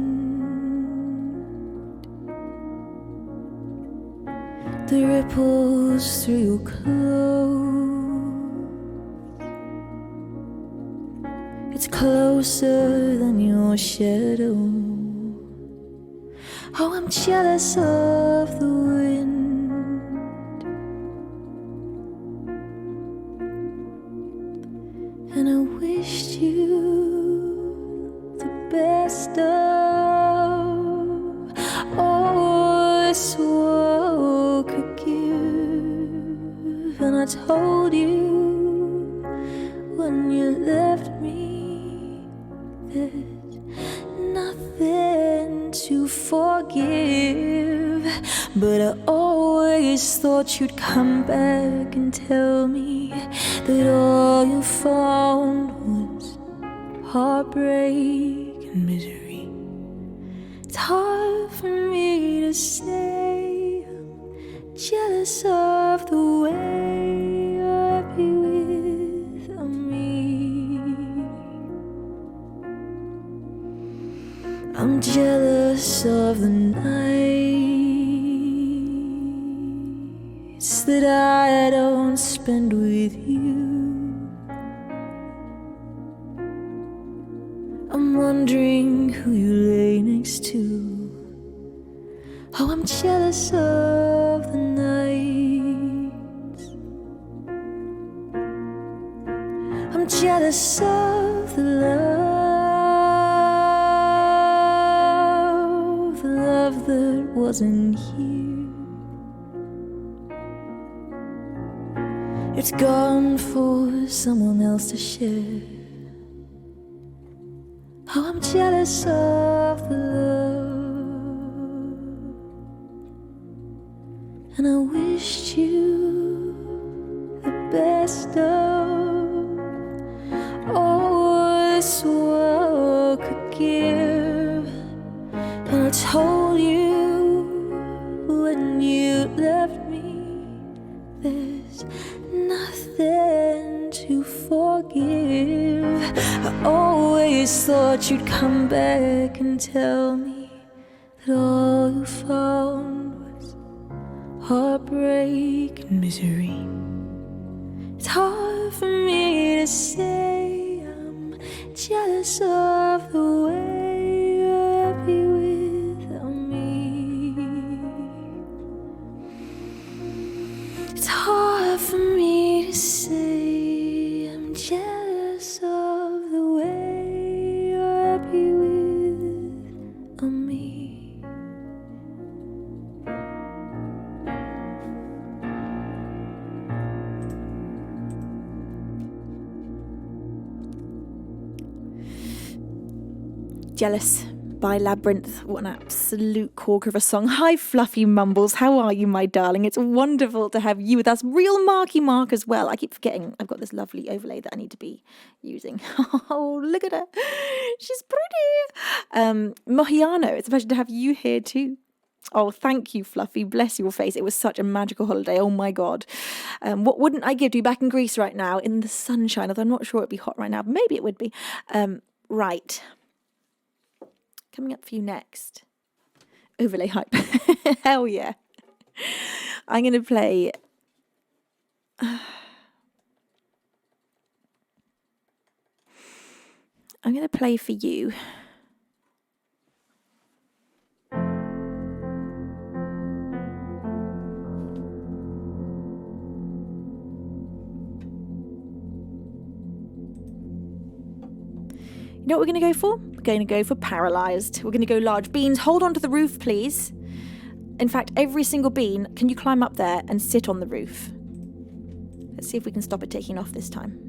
that ripples through your clothes. It's closer than your shadow. Oh, I'm jealous of the wind. And I wished you the best of all this world could give. And I told you when you left me, there's nothing to forgive. But I always thought you'd come back and tell me that all you found was heartbreak and misery. It's hard for me to say I'm jealous of the way you're happy with me. I'm jealous of the nights that I don't spend with you. I'm wondering who you lay next to. Oh, I'm jealous of the nights. I'm jealous of the love that wasn't here. It's gone for someone else to share. Oh, I'm jealous of the love. And I wished you the best of all this world could give. And I told you when you left me, there's nothing to forgive. I always thought you'd come back and tell me that all you found heartbreak and misery. It's hard for me to say I'm jealous of the way you're happy without me. It's hard for me to say I'm jealous of the way you're happy without me. Jealous by Labyrinth. What an absolute corker of a song. Hi, Fluffy Mumbles. How are you, my darling? It's wonderful to have you with us. Real Marky Mark as well. I keep forgetting I've got this lovely overlay that I need to be using. Oh, look at her. She's pretty. Mohiano, it's a pleasure to have you here too. Oh, thank you, Fluffy. Bless your face. It was such a magical holiday. Oh, my God. What wouldn't I give to be back in Greece right now in the sunshine? Although I'm not sure it'd be hot right now, but maybe it would be. Right. Coming up for you next. Overlay hype. Hell yeah. I'm going to play... I'm going to play for you. You know what we're going to go for? We're going to go for Paralysed. We're going to go large. Beans, hold on to the roof, please. In fact, every single bean, can you climb up there and sit on the roof? Let's see if we can stop it taking off this time.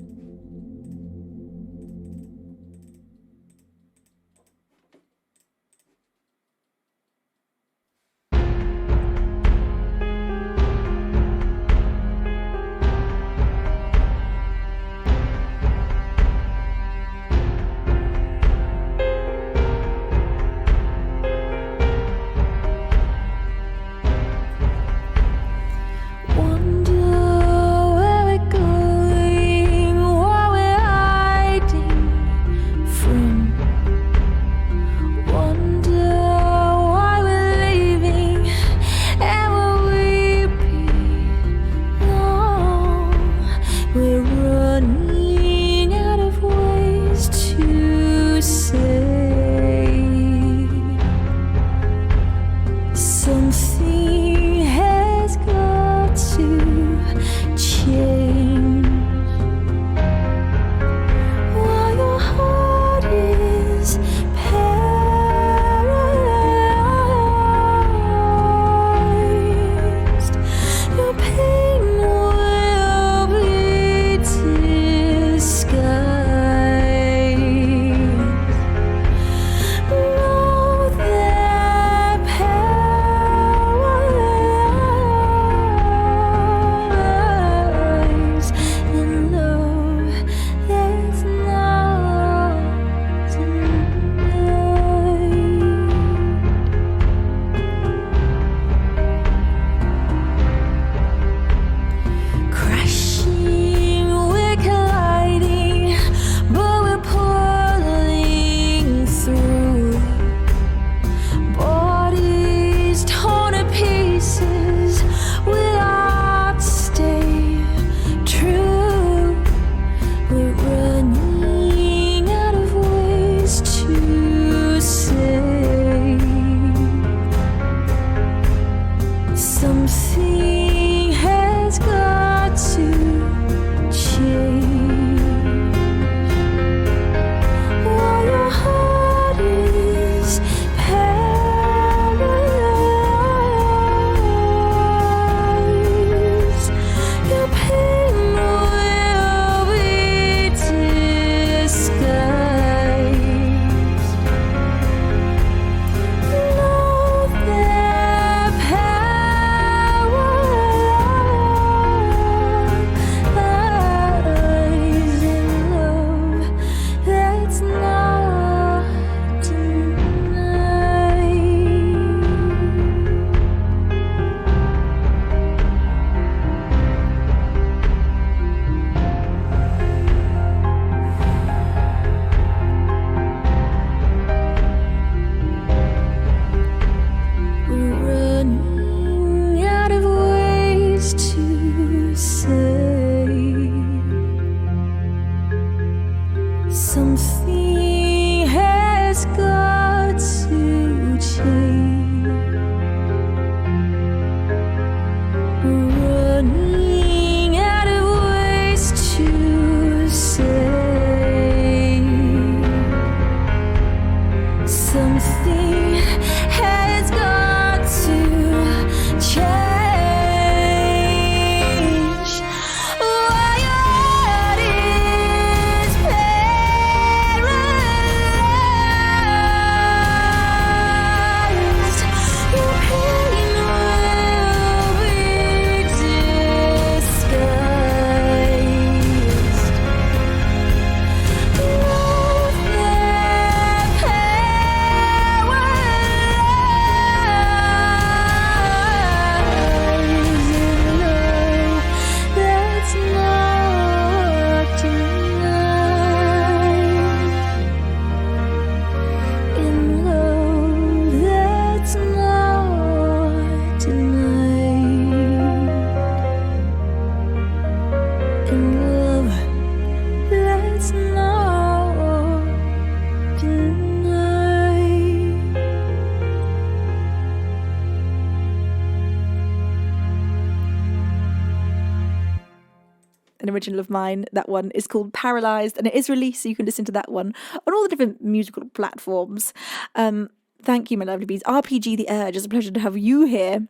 an original of mine. That one is called Paralysed, and it is released, so you can listen to that one on all the different musical platforms. Thank you, my lovely bees. RPG The Urge, it's a pleasure to have you here.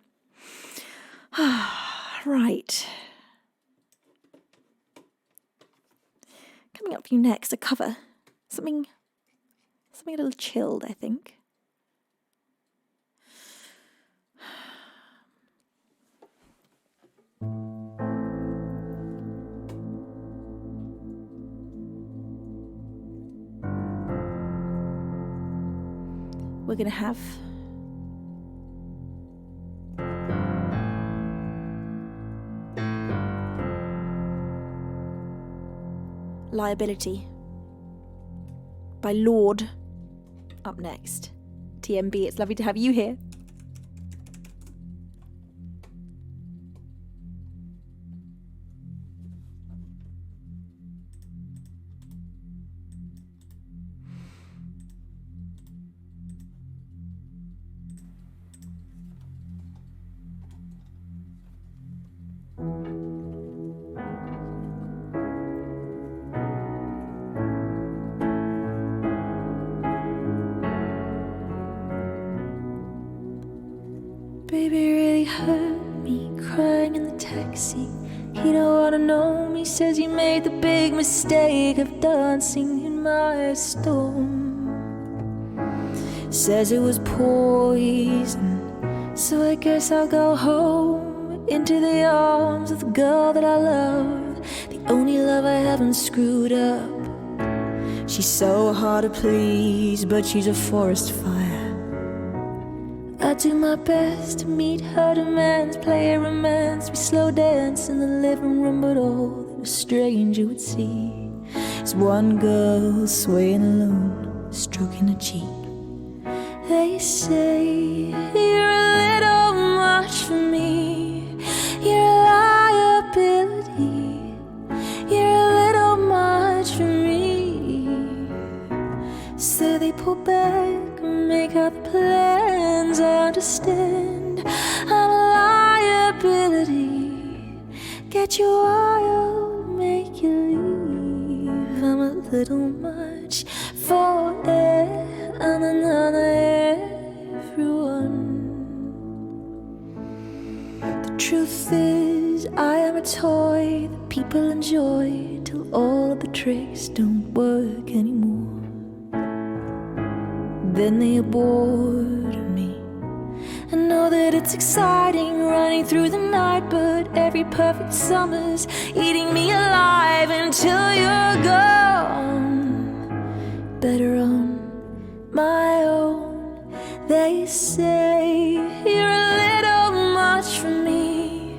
Right. Coming up for you next, a cover. Something a little chilled, I think. We're going to have Liability by Lord up next. TMB, it's lovely to have you here. Baby really hurt me, crying in the taxi. He don't wanna know me, says he made the big mistake of dancing in my storm. Says it was poison, so I guess I'll go home, into the arms of the girl that I love, the only love I haven't screwed up. She's so hard to please, but she's a forest fire. I do my best to meet her demands, play a romance, we slow dance in the living room, but all that a stranger would see is one girl swaying alone, stroking her cheek. They say you're a little much for me, you're a liability, you're a little much for me. So they pull back and make other plans. I understand I'm a liability, get you wild, make you leave. I'm a little much for everyone. The truth is I am a toy that people enjoy till all of the tricks don't work anymore. Then they abort me. I know that it's exciting running through the night, but every perfect summer's eating me alive until you're gone. Better on my own. They say you're a little much for me,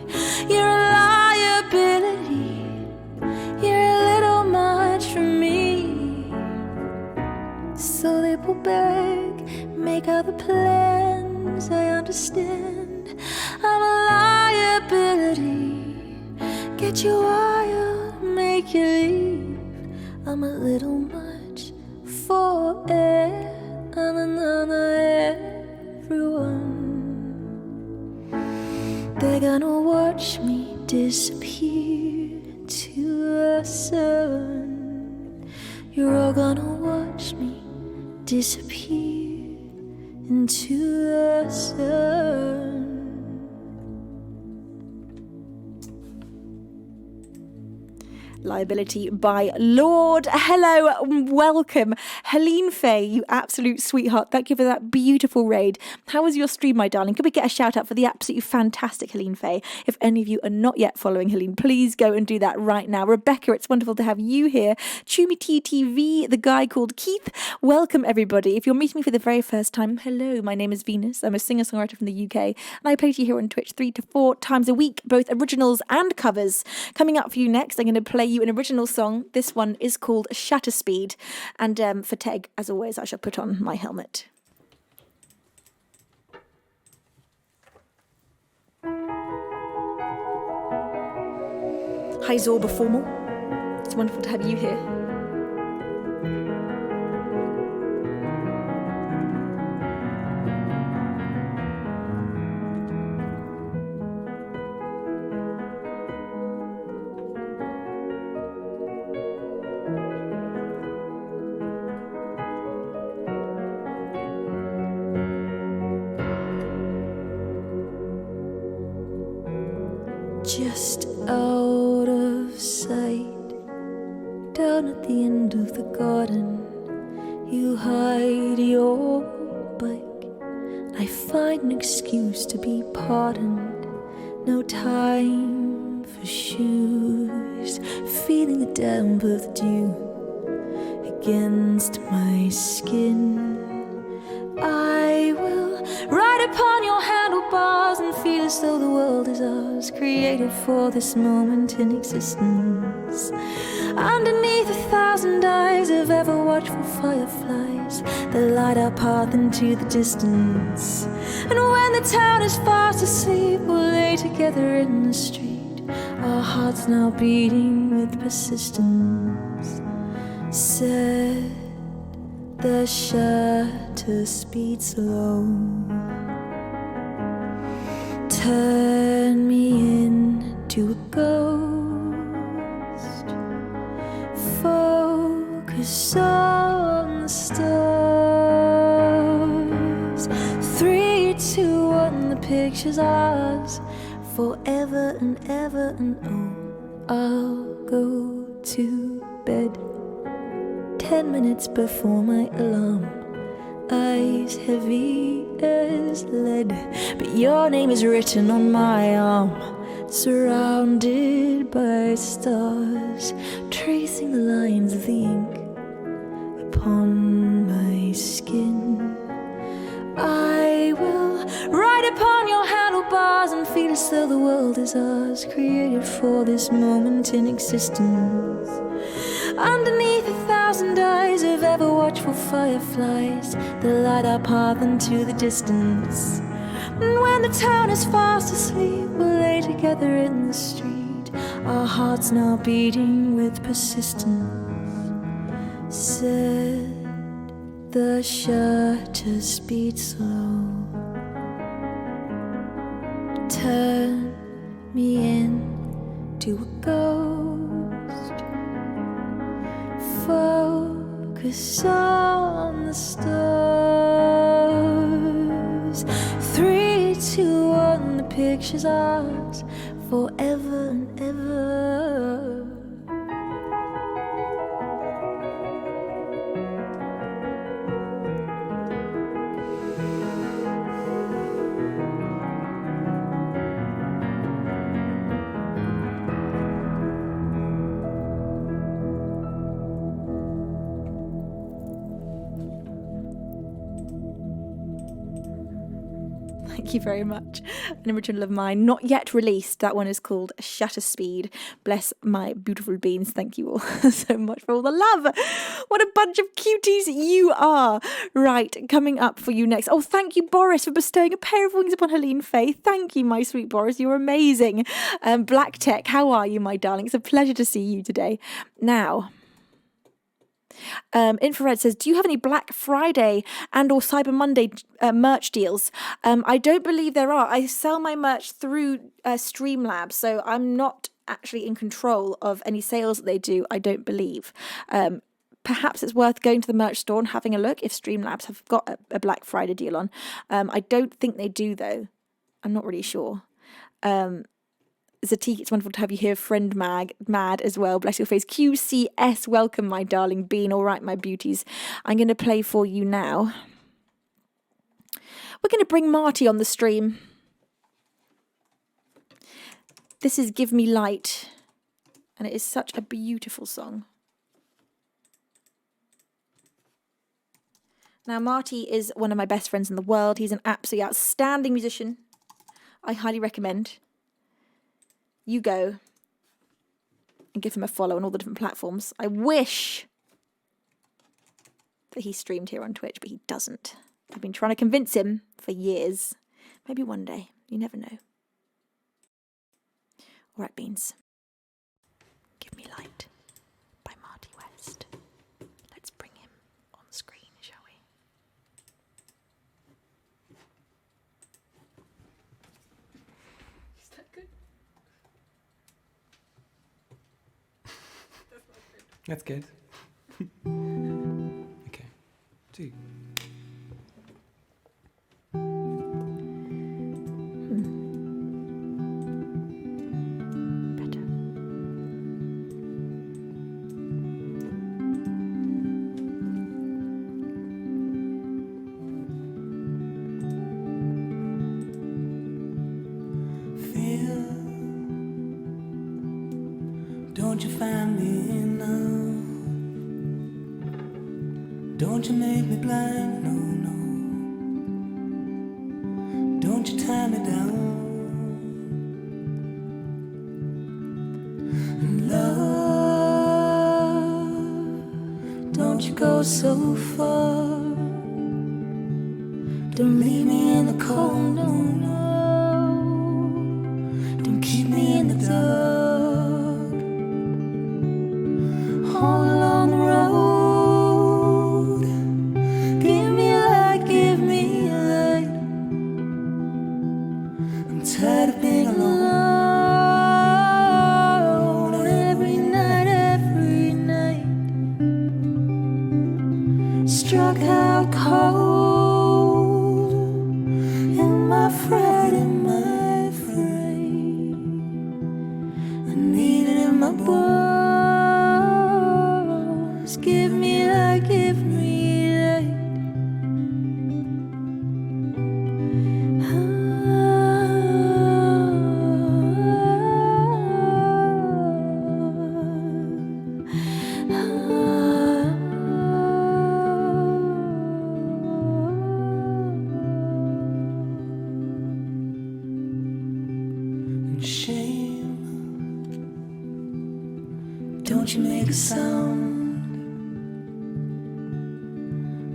you're a liability, you're a little much for me. So they pull back, make other plans. I understand I'm a liability, get you wild, make you leave. I'm a little much for everyone. They're gonna watch me disappear to the sun. You're all gonna watch me disappear into the sun. Liability by Lord. Hello, welcome. Helene Faye, you absolute sweetheart. Thank you for that beautiful raid. How was your stream, my darling? Could we get a shout out for the absolutely fantastic Helene Faye? If any of you are not yet following Helene, please go and do that right now. Rebecca, it's wonderful to have you here. Chumi TTV, the guy called Keith. Welcome, everybody. If you're meeting me for the very first time, hello, my name is Venus. I'm a singer-songwriter from the UK, and I play to you here on Twitch 3 to 4 times a week, both originals and covers. Coming up for you next, I'm going to play you an original song. This one is called Shatter Speed, and for Teg, as always, I shall put on my helmet. Hi Zorba Formal, it's wonderful to have you here. just out of sight. Down at the end of the garden, you hide your bike. I find an excuse to be pardoned. No time for shoes. Feeling the damp of the dew against my skin. I will ride upon your handlebars and feel as though the world is ours, created for this moment in existence. Underneath 1,000 eyes of ever watchful fireflies that light our path into the distance. And when the town is fast asleep, we'll lay together in the street, our hearts now beating with persistence. Set the shutter speed slow. Turn me into a ghost. Focus on the stars. 3, 2, 1, the picture's ours. Forever and ever and oh, I'll go to bed 10 minutes before my alarm. Eyes heavy as lead, but your name is written on my arm. Surrounded by stars, tracing the lines of the ink upon my skin. I will ride upon your handlebars and feel as though the world is ours, created for this moment in existence. Underneath 1,000 eyes of ever watchful fireflies that light our path into the distance. And when the town is fast asleep, we'll lay together in the street, our hearts now beating with persistence. Set the shutter speed slow. Turn me into a ghost. Focus on the stars. 3, 2, 1, the picture's ours. Forever and ever. Thank you very much. An original of mine, not yet released. That one is called Shutter Speed. Bless my beautiful beans. Thank you all so much for all the love. What a bunch of cuties you are. Right, coming up for you next. Oh, thank you, Boris, for bestowing a pair of wings upon Helene Faith. Thank you, my sweet Boris. You're amazing. Black Tech, how are you, my darling? It's a pleasure to see you today. Now, Infrared says, do you have any Black Friday and or Cyber Monday merch deals? I don't believe there are. I sell my merch through Streamlabs, so I'm not actually in control of any sales that they do, I don't believe. Perhaps it's worth going to the merch store and having a look if Streamlabs have got a Black Friday deal on. I don't think they do, though. I'm not really sure. Zatik, it's wonderful to have you here. Friend Mad as well. Bless your face. QCS, welcome, my darling bean. All right, my beauties. I'm going to play for you now. We're going to bring Marty on the stream. This is Give Me Light. And it is such a beautiful song. Now, Marty is one of my best friends in the world. He's an absolutely outstanding musician. I highly recommend you go and give him a follow on all the different platforms. I wish that he streamed here on Twitch, but he doesn't. I've been trying to convince him for years. Maybe one day. You never know. All right, Beans. Give Me Light by Marty West. Let's bring him on screen, shall we? Is that good? That's good. Okay. 2. Don't you find me now? Don't you make me blind, no, no. Don't you tie me down. And love, don't you go so far. Don't leave me in the cold, no, no. Don't keep me in the dark. All along the road, give me a light, give me a light. I'm tired of being alone every night, every night. Struck out cold, am I afraid, am I afraid? I need it in my bones. Give me light, give me light. And shame, don't you make a sound.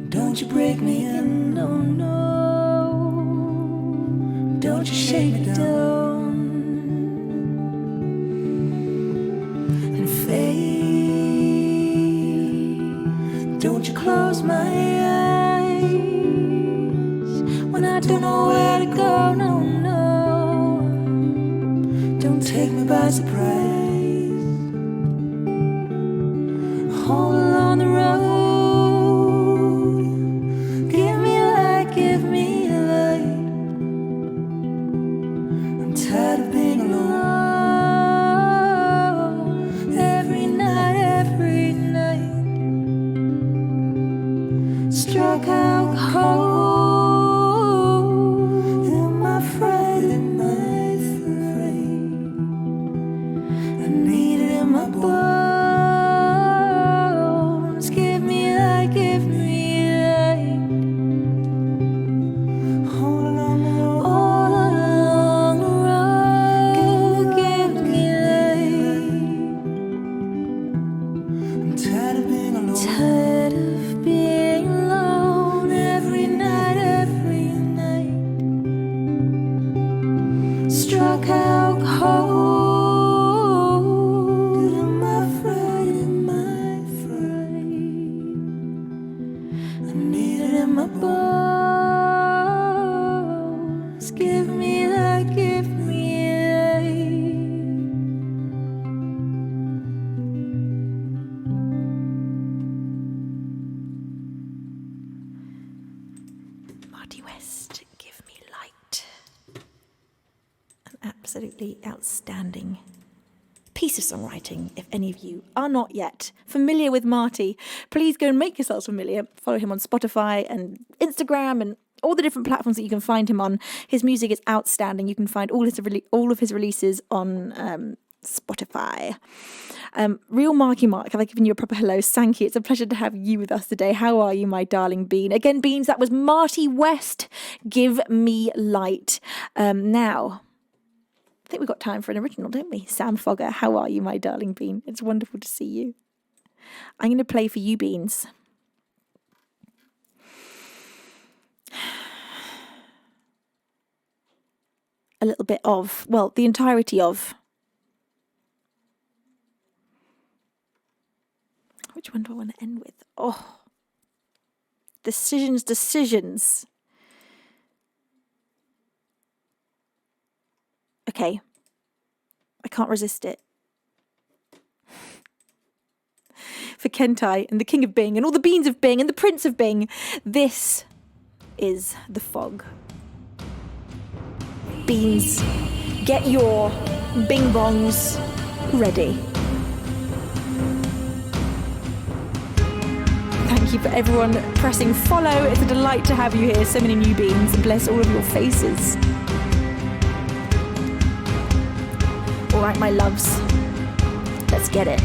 Don't you break me in, no, no. Don't you shake me down. And fate, don't you close my eyes when I don't know where to go, no, no. Don't take me by surprise. All along the road, give me a light, give me a light. I'm tired of being alone every night, every night. Struck out cold, am I afraid, am I afraid? I need it in my bones. Give me light, give me light. All along the road, give me light. I'm tired of being alone. Tired of being alone every night, every night. Struck out cold, am I afraid, am I afraid? I need it in my bones. Give me light, give me light. Marty West, Give Me Light. An absolutely outstanding piece of songwriting. If any of you are not yet familiar with Marty, please go and make yourselves familiar. Follow him on Spotify and Instagram and all the different platforms that you can find him on. His music is outstanding. You can find all of his releases on Spotify. Real Marky Mark, have I given you a proper hello? Thank you. It's a pleasure to have you with us today. How are you, my darling Bean? Again, Beans, that was Marty West, Give Me Light. Now, I think we've got time for an original, don't we? Sam Fogger, how are you, my darling Bean? It's wonderful to see you. I'm going to play for you, Beans. A little bit of, well, the entirety of. Which one do I want to end with? Oh, decisions. Okay, I can't resist it. For Kentai and the King of Bing and all the Beans of Bing and the Prince of Bing, this is The Fog. Beans, get your bing bongs ready. Thank you for everyone pressing follow. It's a delight to have you here. So many new beans, and bless all of your faces. All right, my loves. Let's get it.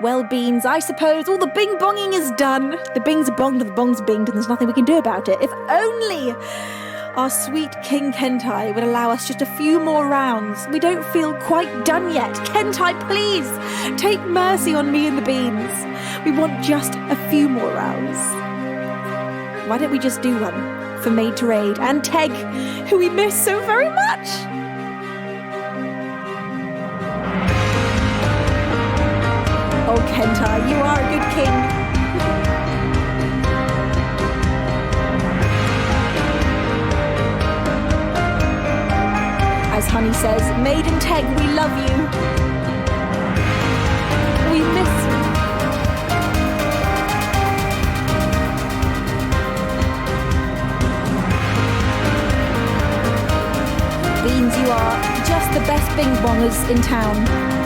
Well, Beans, I suppose all the bing-bonging is done. The bings are bonged, the bongs are binged, and there's nothing we can do about it. If only our sweet King Kentai would allow us just a few more rounds. We don't feel quite done yet. Kentai, please, take mercy on me and the Beans. We want just a few more rounds. Why don't we just do one for Maid to Raid and Teg, who we miss so very much? Oh, Kentai, you are a good king. As Honey says, Maid and Teg, we love you. We miss you. are just the best bing bongers in town.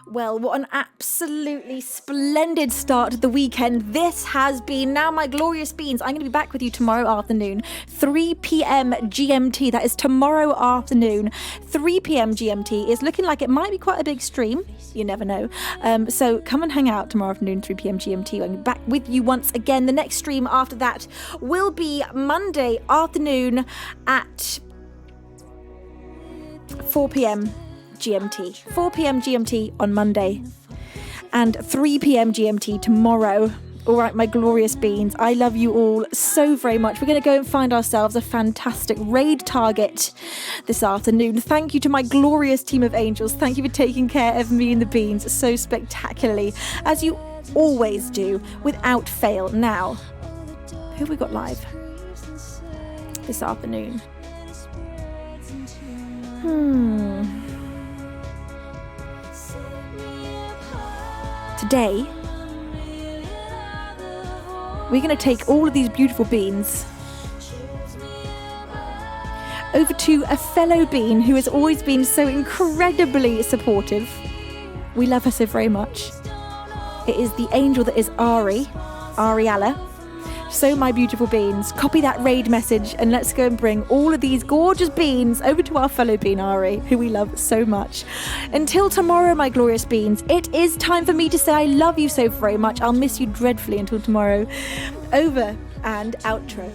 Well, what an absolutely splendid start to the weekend this has been. Now, my glorious beans, I'm going to be back with you tomorrow afternoon, 3 p.m. GMT. That is tomorrow afternoon, 3 p.m. GMT. It's looking like it might be quite a big stream. You never know. So come and hang out tomorrow afternoon, 3 p.m. GMT. I'll be back with you once again. The next stream after that will be Monday afternoon at 4 p.m. GMT. 4 p.m. GMT on Monday and 3 p.m. GMT tomorrow. All right, my glorious beans, I love you all so very much. We're going to go and find ourselves a fantastic raid target this afternoon. Thank you to my glorious team of angels. Thank you for taking care of me and the beans so spectacularly, as you always do, without fail. Now, who have we got live this afternoon? Today, we're going to take all of these beautiful beans over to a fellow bean who has always been so incredibly supportive. We love her so very much. It is the angel that is Ariella. So my beautiful beans, copy that raid message and let's go and bring all of these gorgeous beans over to our fellow bean Ari, who we love so much. Until tomorrow, my glorious beans, it is time for me to say I love you so very much. I'll miss you dreadfully until tomorrow. Over and outro.